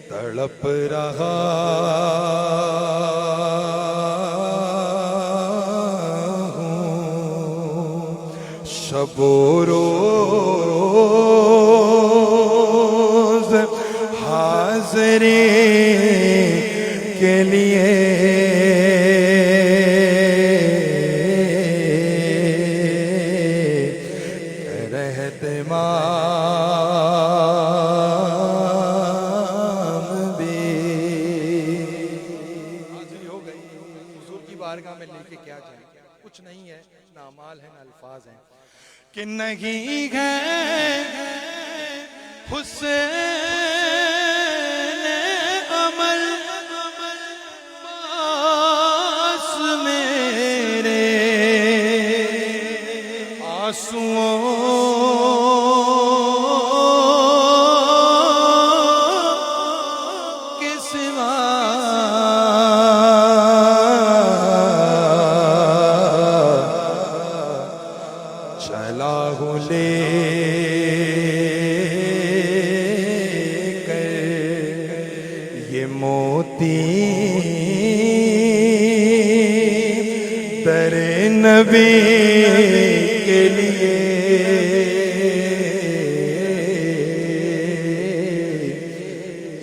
تڑپ رہا ہوں شب و روز حاضری کے لیے، کچھ نہیں ہے، نہ اعمال ہے نہ الفاظ ہیں، کہ نہیں ہے حسین عمل پاس میرے، آنسوؤں کے سوا در نبی کے لیے،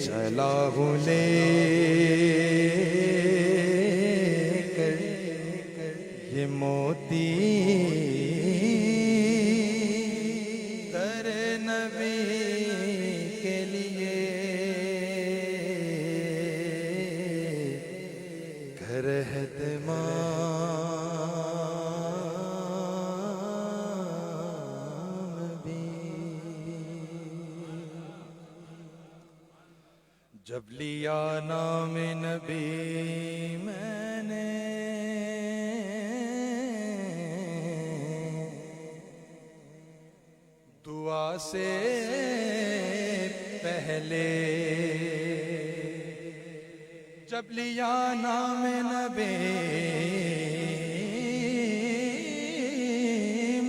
چلا ہوں لے کر یہ موتی در نبی کے لیے، گھر جب لیا نام نبی میں نے، دعا سے پہلے، جب لیا نام نبی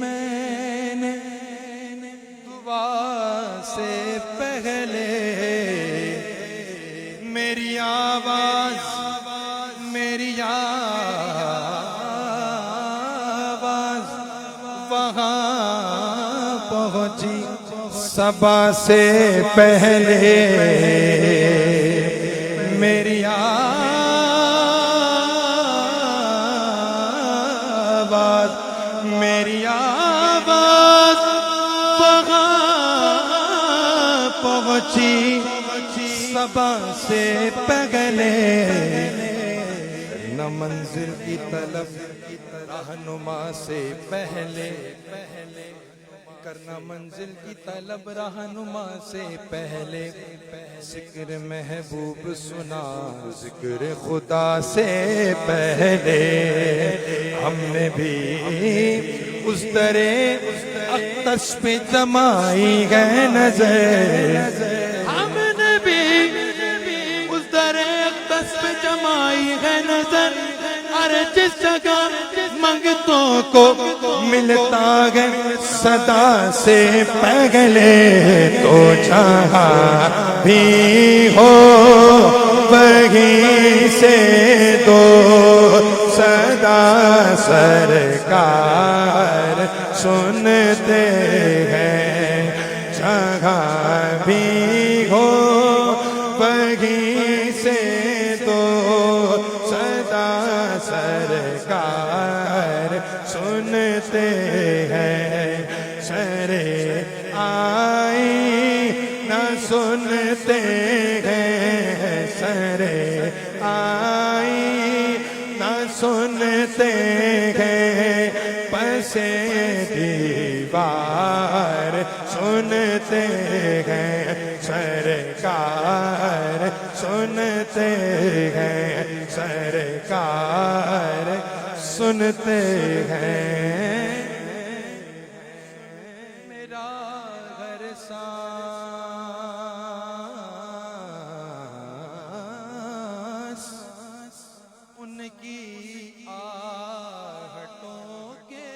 میں نے، دعا سے پہلے میری آواز وہاں پہنچی، صبا سے پہلے میری آواز وہاں پہنچی، صبا سے پہلے، نہ منزل کی طلب رہنما سے پہلے، کرنا منزل کی طلب رہنما سے پہلے، ذکر محبوب سنا ذکر خدا سے پہلے، ہم نے بھی اس طرح اقدس پہ جمائی ہے نظر، ہم نے بھی اس در اقدس پہ جمائی ہے نظر، ارے جس جگہ منگتوں کو ملتا ہے صدا سے پہلے، تو جہاں بھی ہو وہیں سے دو صدا سرکار سنتے ہیں، جہاں بھی ہو وہیں سے دو صدا سرکار سنتے ہیں، سرے آئی نہ سنتے ہیں، سرے آئی نہ سنتے ہیں، پسے دیوار سنتے ہیں، سرکار سنتے ہیں، سرکار سنتے ہیں، میرا گھر سانس ان کی آہٹوں کے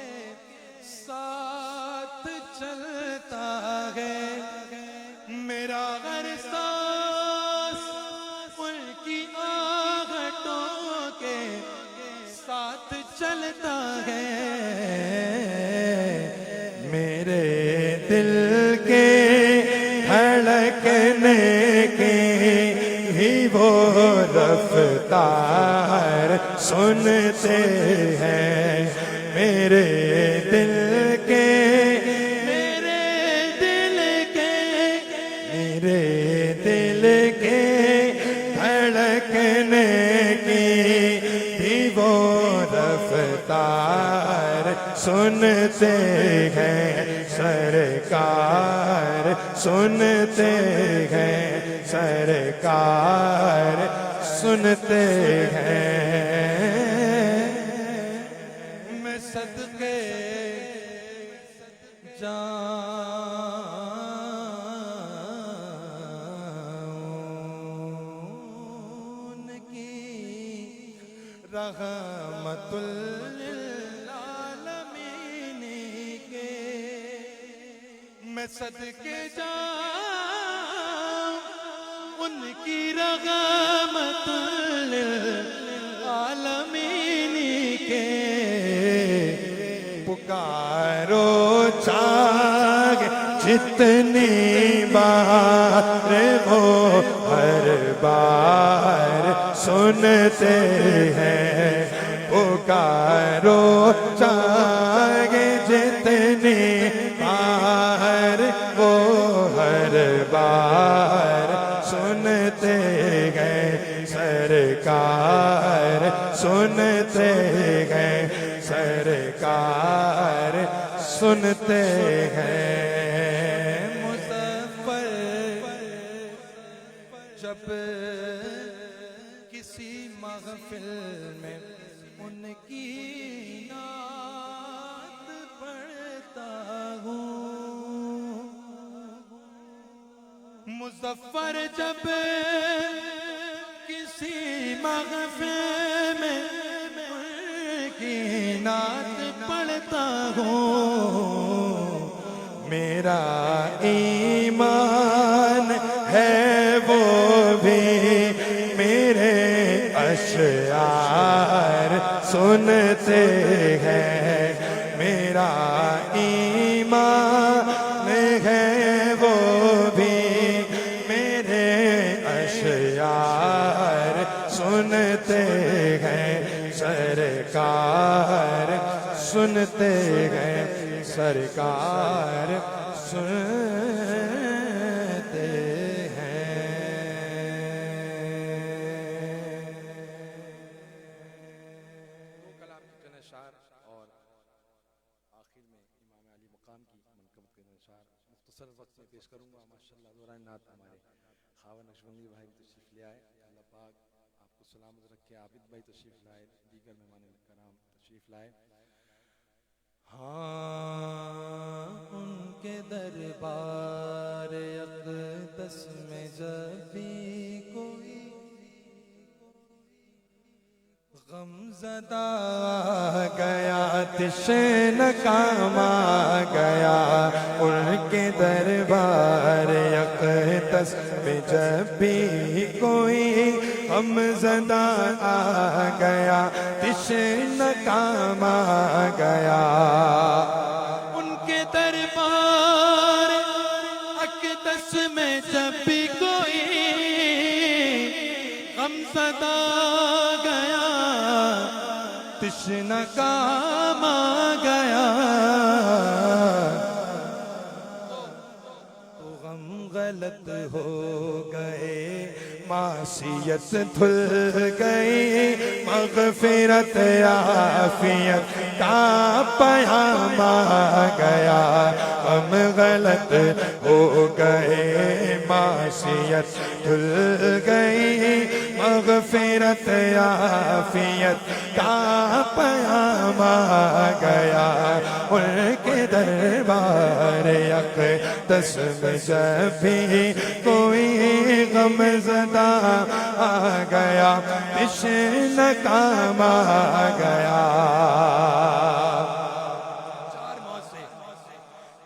ساتھ چلتا ہے، میرا گھر سانس ان کی آہٹوں کے ساتھ چلتا ہے، میرے دل کے دھڑکنے کی بھی وہ رفتار سنتے ہیں، میرے دل کے میرے دل کے دھڑکنے کی بھی وہ رفتار سنتے ہیں، سرکار سنتے ہیں، سرکار سنتے ہیں، میں صدقے جاؤں کی رحمت للعالمین کے، میں صدقے جاؤں ان کی رحمت للعالمین کے، پکارو چاہ جتنی بار وہ ہر بار سنتے ہیں، پکارو چاہ جتنی بار وہ ہر بار سنتے ہیں، سرکار سنتے ہیں، سرکار سنتے ہیں، مظفر جب کسی محفل میں ان کی نعت پڑھتا ہوں، مظفر جب کسی محفل میں ان کی نعت پڑھتا ہوں، میرا ایمان ہے وہ بھی میرے اشعار سنتے ہیں، میرا ایمان ہے وہ بھی میرے اشعار سنتے ہیں، سرکار سنتے ہیں، سرکار سنتے ہیں، کلام کی چند اشعار اور آخر میں امام علی مقام کی منقبت کے اشعار مختصر وقت میں پیش کروں گا۔ ماشاءاللہ دوران نعت ہمارے خاون نقشبندی بھائی تشریف لے آئے، اللہ پاک آپ کو سلامت رکھے، عابد بھائی تشریف لائے، دیگر مہمان کرام تشریف لائے۔ ہاں کے دربار اقدس میں جب بھی کوئی غم زدہ آ گیا، تشن کام آ گیا، ان کے دربار اقدس میں جب بھی کوئی غم زدہ آ گیا، تشن کام آ گیا، ان کے دربار اقدس میں جب بھی کوئی غم زدہ گیا، تشنہ کام آ گیا، تو غم غلط ہو گئے، معصیت دھل گئی، مغفرت عافیت کا پیام آ گیا، غم غلط ہو گئے، معصیت دھل گئی، مغفرت عافیت کا پیام آ گیا، ان کے دربار اقدس میں جب بھی کوئی غم زدہ آ گیا، تشن کام آ گیا،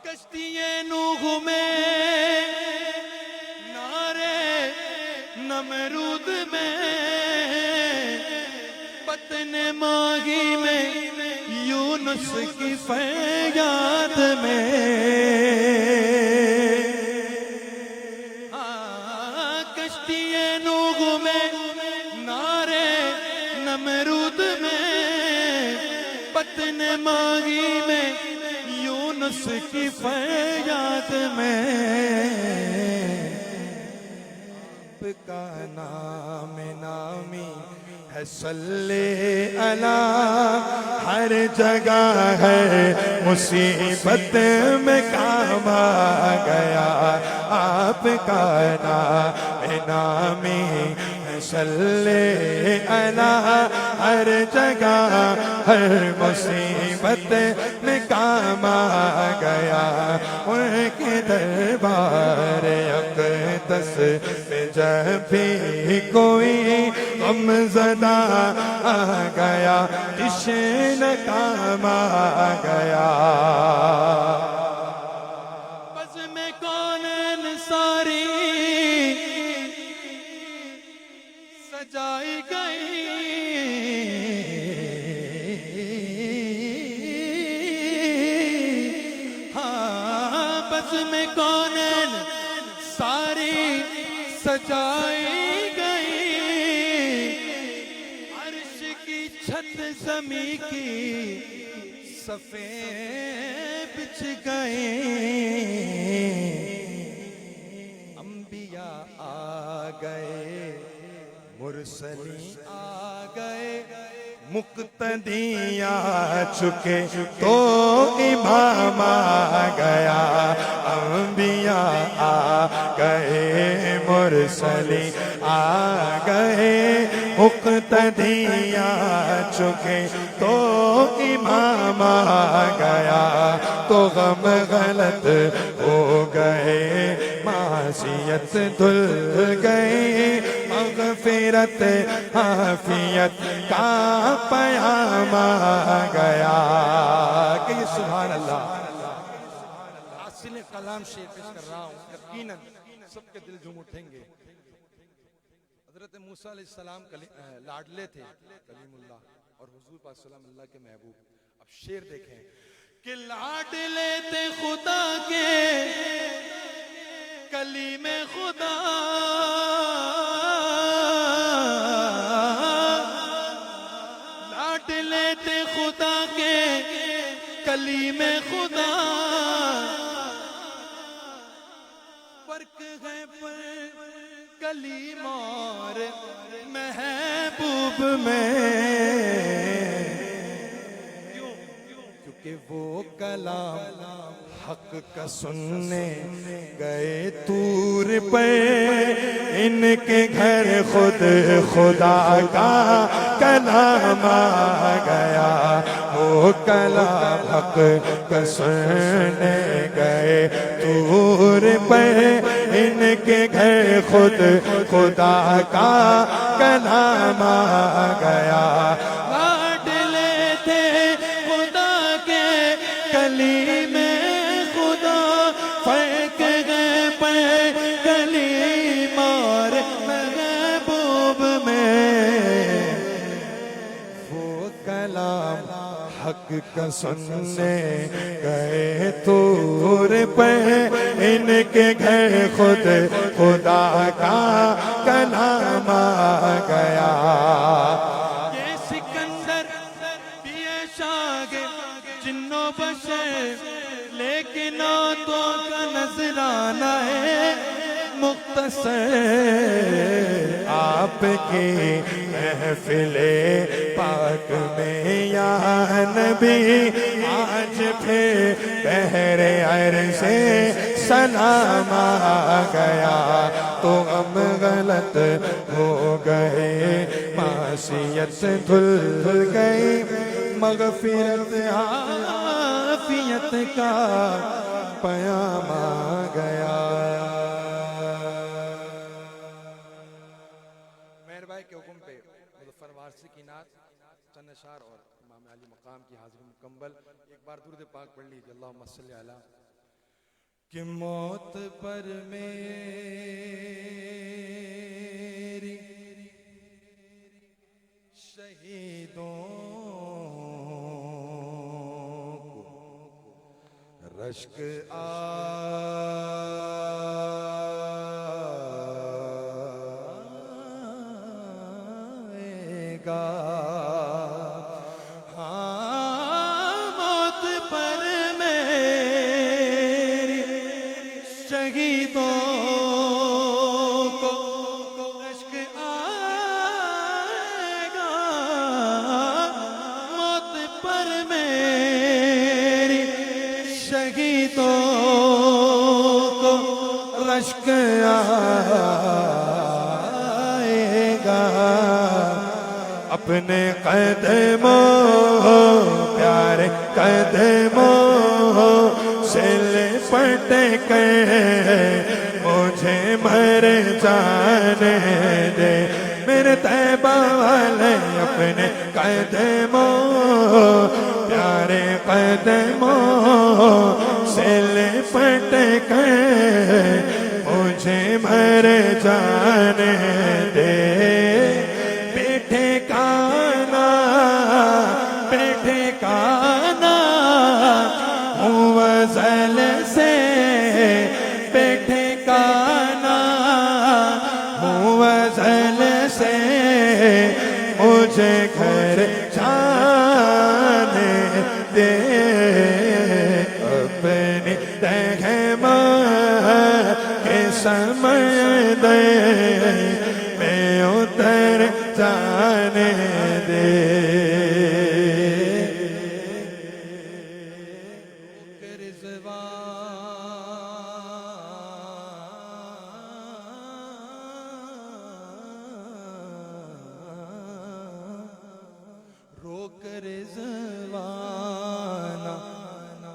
کشتی نوح میں نارے نمرود میں، بطن ماہی میں یونس کی فریاد میں، کشتی نوح میں نارے نمرود میں، بطن ماہی میں یونس کی فریاد میں، آپ کا نام نامی ہے صلی علی، ہر جگہ ہے مصیبت میں کام آ گیا، آپ کا نام نامی ہے صلی علی، ہر جگہ ہر مصیبت میں کام آ گیا، ان کے دربار اقدس میں جب بھی کوئی غم زدہ آ گیا، تشن کام آ گیا، بزم کونین ساری سجائی گئی، ہاں بزم کونین ساری سجائی گئی، عرش کی چھت زمیں کی صفیں بچھ گئے، انبیاء آ گئے، مرسلین آ گئے، مقتدی آ چکے تو امام آ گیا، انبیاء آ گئے، مرسلین آ گئے، مقتدی آ چکے تو امام آ گیا، تو غم غلط ہو گئے، معصیت دھل گئی، مغفرت عافیت کا پیام آ گیا، کہ یہ سبحان اللہ حاصل کلام شیئر پیش کر رہا ہوں، یقیناً سب کے دل جھوم اٹھیں گے۔ حضرت موسیٰ علیہ السلام لاڈلے تھے، کلیم اللہ، اور حضور پاک صلی اللہ کے محبوب۔ اب شعر دیکھیں کہ لاڈلے تھے خدا کے، کلیم خدا، لاڈلے تھے خدا کے، کلیم خدا، فرق ہے پر کلیم اور محبوب میں، کیونکہ وہ کلام حق کا سننے گئے طور پہ، ان کے گھر خود خدا کا کلام آ گیا، وہ کلام حق کا سننے گئے طور پر، ان کے گھر خود خدا کا کلام آ گیا۔ لاڈلے تھے خدا کے کلیمے خدا، فرق گئے پر کلیم اور محبوب میں۔ وہ کلام حق کا سننے گئے طور پر، ان کے گھر خود خدا کا کلام آ گیا۔ یہ سکندر بھی ہے شاگرد جن و بشر، لیکن آتوں کا نذرانہ ہے مختصر۔ آپ کی محفل پاک میں یا نبی، آج پھر بحر عرض سے سلام آ گیا۔ تو ہم غلط ہو گئے، معصیت دھل گئی، مغفرت عافیت کا پیام آ گیا۔ مہر بھائی کے حکم پہ مظفر وارثی کی نعت، چند اشعار اور امام علی مقام کی حاضری مکمل۔ ایک بار درود پاک پڑھ لیجیے، اللہم صلی علی۔ کہ موت پر میری شہیدوں کو رشک آئے گا۔ موت پر میری شہیدوں کو رشک آئے گا۔ موت پر میری شہیدوں کو رشک آئے گا۔ اپنے قدموں پیارے قدموں سے لپٹ کر مجھے مر جانے دے میرے طیبہ والے۔ اپنے قدموں پیارے قدموں سے لپٹ کر مجھے مر جانے دے۔ وزل سے بیٹھے کانا ہوں، وزل سے مجھے گھر جانے دے۔ اپنی رحمت کے سمندر میں اتر جانے دے۔ روک رضوانہ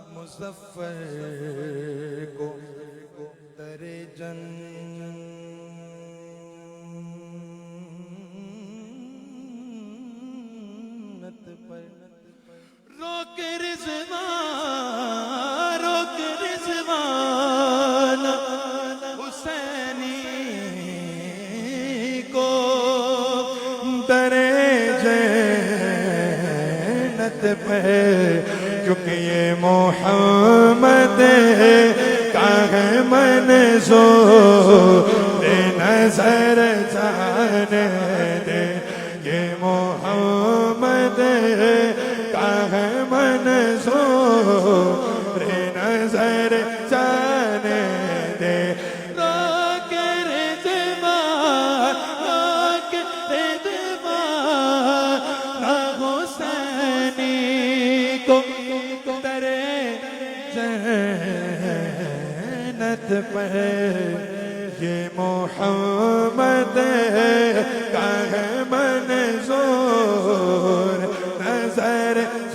مظفر کو در جنت پر۔ روک رضوانہ حسینی کو در پہ، کیونکہ یہ محمد کا ہے منظور نظر جانے دے۔ یہ محمد کا ہے منظور نظر جانے دے۔ پر یہ محمد کا ہے منظور نظر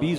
20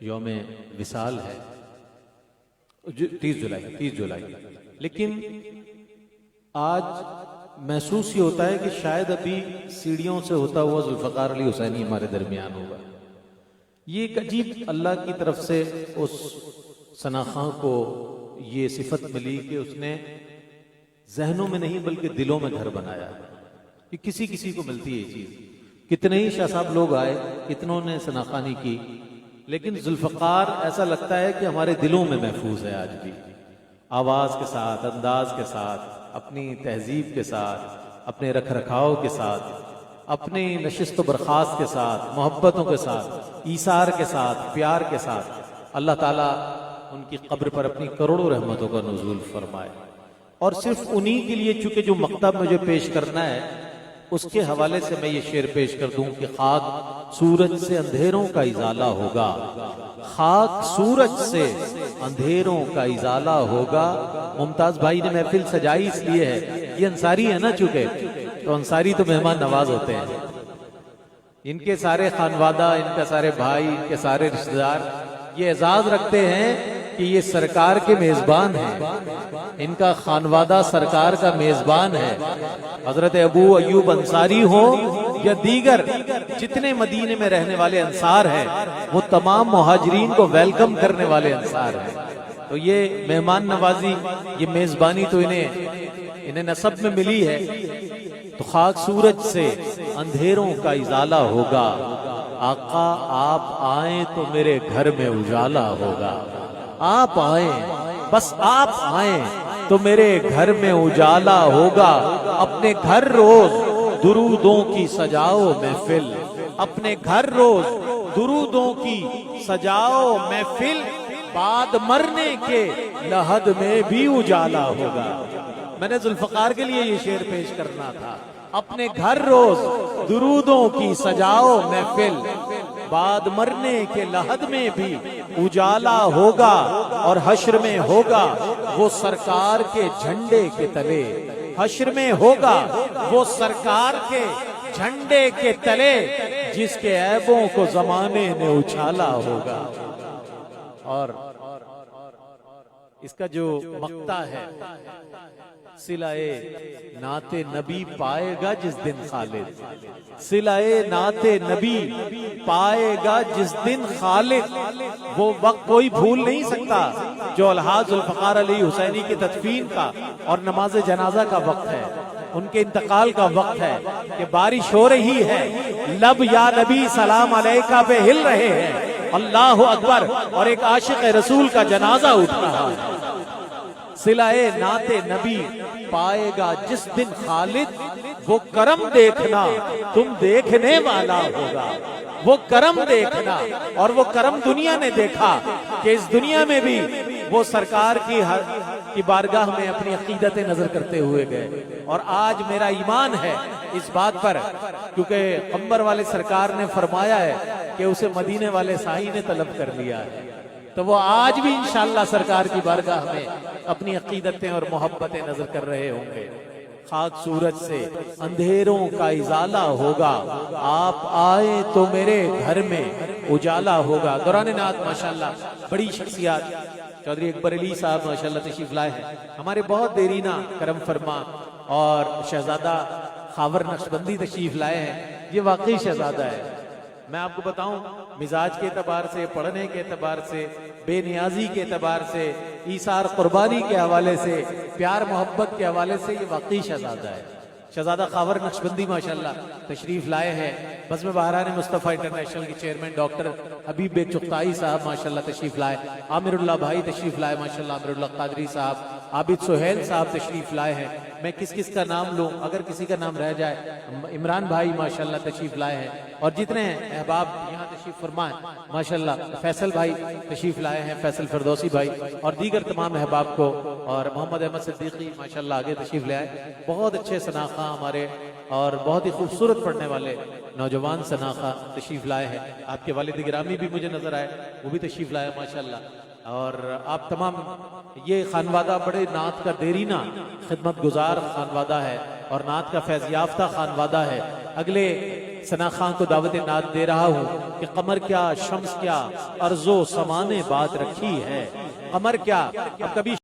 یوم وصال ہے 30 جولائی، لیکن آج محسوس یہ ہوتا ہے کہ شاید ابھی سیڑھیوں سے ہوتا ہوا ذوالفقار علی حسینی ہمارے درمیان ہوگا۔ یہ ایک عجیب اللہ کی طرف سے اس ثنا خاں کو یہ صفت ملی کہ اس نے ذہنوں میں نہیں بلکہ دلوں میں گھر بنایا۔ یہ کسی کسی کو ملتی ہے یہ چیز، کتنے ہی شاہ صاحب لوگ آئے، کتنوں نے ثنا خوانی کی، لیکن ذوالفقار ایسا لگتا ہے کہ ہمارے دلوں میں محفوظ ہے آج بھی، آواز کے ساتھ، انداز کے ساتھ، اپنی تہذیب کے ساتھ، اپنے رکھ رکھاؤ کے ساتھ، اپنی نشست و برخاست کے ساتھ، محبتوں کے ساتھ، ایثار کے ساتھ، پیار کے ساتھ۔ اللہ تعالیٰ ان کی قبر پر اپنی کروڑوں رحمتوں کا نزول فرمائے۔ اور صرف انہی کے لیے چونکہ جو مکتب مجھے پیش کرنا ہے اس کے حوالے سے میں یہ شعر پیش کر دوں کہ خاک سورج سے اندھیروں کا ازالہ ہوگا، خاک سورج سے اندھیروں کا ازالہ ہوگا۔ ممتاز بھائی نے محفل سجائی اس لیے ہے، یہ انصاری ہے نا، چونکہ تو انصاری تو مہمان نواز ہوتے ہیں، ان کے سارے خانوادہ، ان کے سارے بھائی، ان کے سارے رشتہ دار یہ اعزاز رکھتے ہیں کہ یہ سرکار کے میزبان ہیں، ان کا خانوادہ سرکار کا میزبان ہے۔ حضرت ابو ایوب انصاری ہوں یا دیگر جتنے مدینے میں رہنے والے انصار ہیں، وہ تمام مہاجرین کو ویلکم کرنے والے انصار ہیں۔ تو یہ مہمان نوازی، یہ میزبانی تو انہیں نسب میں ملی ہے۔ تو خاک سورج سے اندھیروں کا ازالہ ہوگا، آقا آپ آئیں تو میرے گھر میں اجالا ہوگا۔ آپ آئیں، بس آپ آئیں تو میرے گھر میں اجالا ہوگا۔ اپنے گھر روز درودوں کی سجاؤ محفل، اپنے گھر روز درودوں کی سجاؤ محفل، بعد مرنے کے لحد میں بھی اجالا ہوگا۔ میں نے ذوالفقار کے لیے یہ شعر پیش کرنا تھا۔ اپنے گھر روز درودوں کی سجاؤ محفل، بعد مرنے کے لحد میں بھی اجالا ہوگا، اور حشر میں ہوگا وہ سرکار کے جھنڈے کے تلے، حشر میں ہوگا وہ سرکار کے جھنڈے کے تلے، جس کے عیبوں کو زمانے نے اچھالا ہوگا۔ اور اس کا جو مقطع ہے، صلہ نعت نبی پائے گا جس دن خالد، صلہ نعت نبی پائے گا جس دن خالد، وہ وقت کوئی بھول نہیں سکتا جو الحاج ذوالفقار علی حسینی کی تدفین کا اور نماز جنازہ کا وقت ہے، ان کے انتقال کا وقت ہے کہ بارش ہو رہی ہے، لب یا نبی سلام علیکہ پہ ہل رہے ہیں، اللہ اکبر، اور ایک عاشق رسول کا جنازہ اٹھ رہا ہے۔ صلہ نعت نبی پائے گا جس دن خالد، وہ کرم دیکھنا تم دیکھنے والا ہوگا، وہ کرم دیکھنا، اور وہ کرم دنیا نے دیکھا کہ اس دنیا میں بھی وہ سرکار کی بارگاہ میں اپنی عقیدت نظر کرتے ہوئے گئے۔ اور آج میرا ایمان ہے اس بات پر، کیونکہ قمبر والے سرکار نے فرمایا ہے کہ اسے مدینے والے سائی نے طلب کر لیا ہے، تو وہ آج بھی انشاءاللہ سرکار کی بارگاہ میں اپنی عقیدتیں اور محبتیں نظر کر رہے ہوں گے۔ خاک سورج سے اندھیروں کا ازالہ ہوگا، آپ آئے تو میرے گھر میں اجالا ہوگا۔ دوران نعت ماشاءاللہ بڑی شخصیات، چودھری اکبر علی صاحب ماشاءاللہ تشریف لائے ہیں، ہمارے بہت دیرینہ کرم فرما، اور شہزادہ خاور نقشبندی تشریف لائے ہیں۔ یہ واقعی شہزادہ ہے، میں آپ کو بتاؤں، مزاج کے اعتبار سے، پڑھنے کے اعتبار سے، بے نیازی کے اعتبار سے، ایثار قربانی کے حوالے سے، پیار محبت کے حوالے سے، یہ واقعی شہزادہ ہے۔ شہزادہ خاور نقشبندی ماشاءاللہ تشریف لائے ہیں۔ بزم بہران مصطفیٰ انٹرنیشنل کے چیئرمین ڈاکٹر حبیب بیگ چغتائی صاحب ماشاءاللہ تشریف لائے، عامر اللہ بھائی تشریف لائے ماشاءاللہ، عامر اللہ قادری صاحب، عابد سہیل صاحب تشریف لائے ہیں۔ میں کس کس کا نام لوں، اگر کسی کا نام رہ جائے، عمران بھائی ماشاءاللہ تشریف لائے ہیں، اور جتنے احباب یہاں تشریف فرمائیں ماشاءاللہ، فیصل بھائی تشریف لائے ہیں، فیصل فردوسی بھائی، اور دیگر تمام احباب کو، اور محمد احمد صدیقی ماشاءاللہ آگے تشریف لے آئے۔ بہت اچھے ثناخواں ہمارے اور بہت ہی خوبصورت پڑھنے والے نوجوان ثناخواں تشریف لائے ہیں۔ آپ کے والد گرامی بھی مجھے نظر آئے، وہ بھی تشریف لائے ماشاءاللہ، اور آپ تمام، یہ خانوادہ بڑے نعت کا دیرینہ خدمت گزار خانوادہ ہے، اور نعت کا فیض یافتہ خانوادہ ہے۔ اگلے ثنا خان کو دعوت نعت دے رہا ہوں کہ قمر کیا، شمس کیا، ارض و سما نے بات رکھی ہے، قمر کیا اب کبھی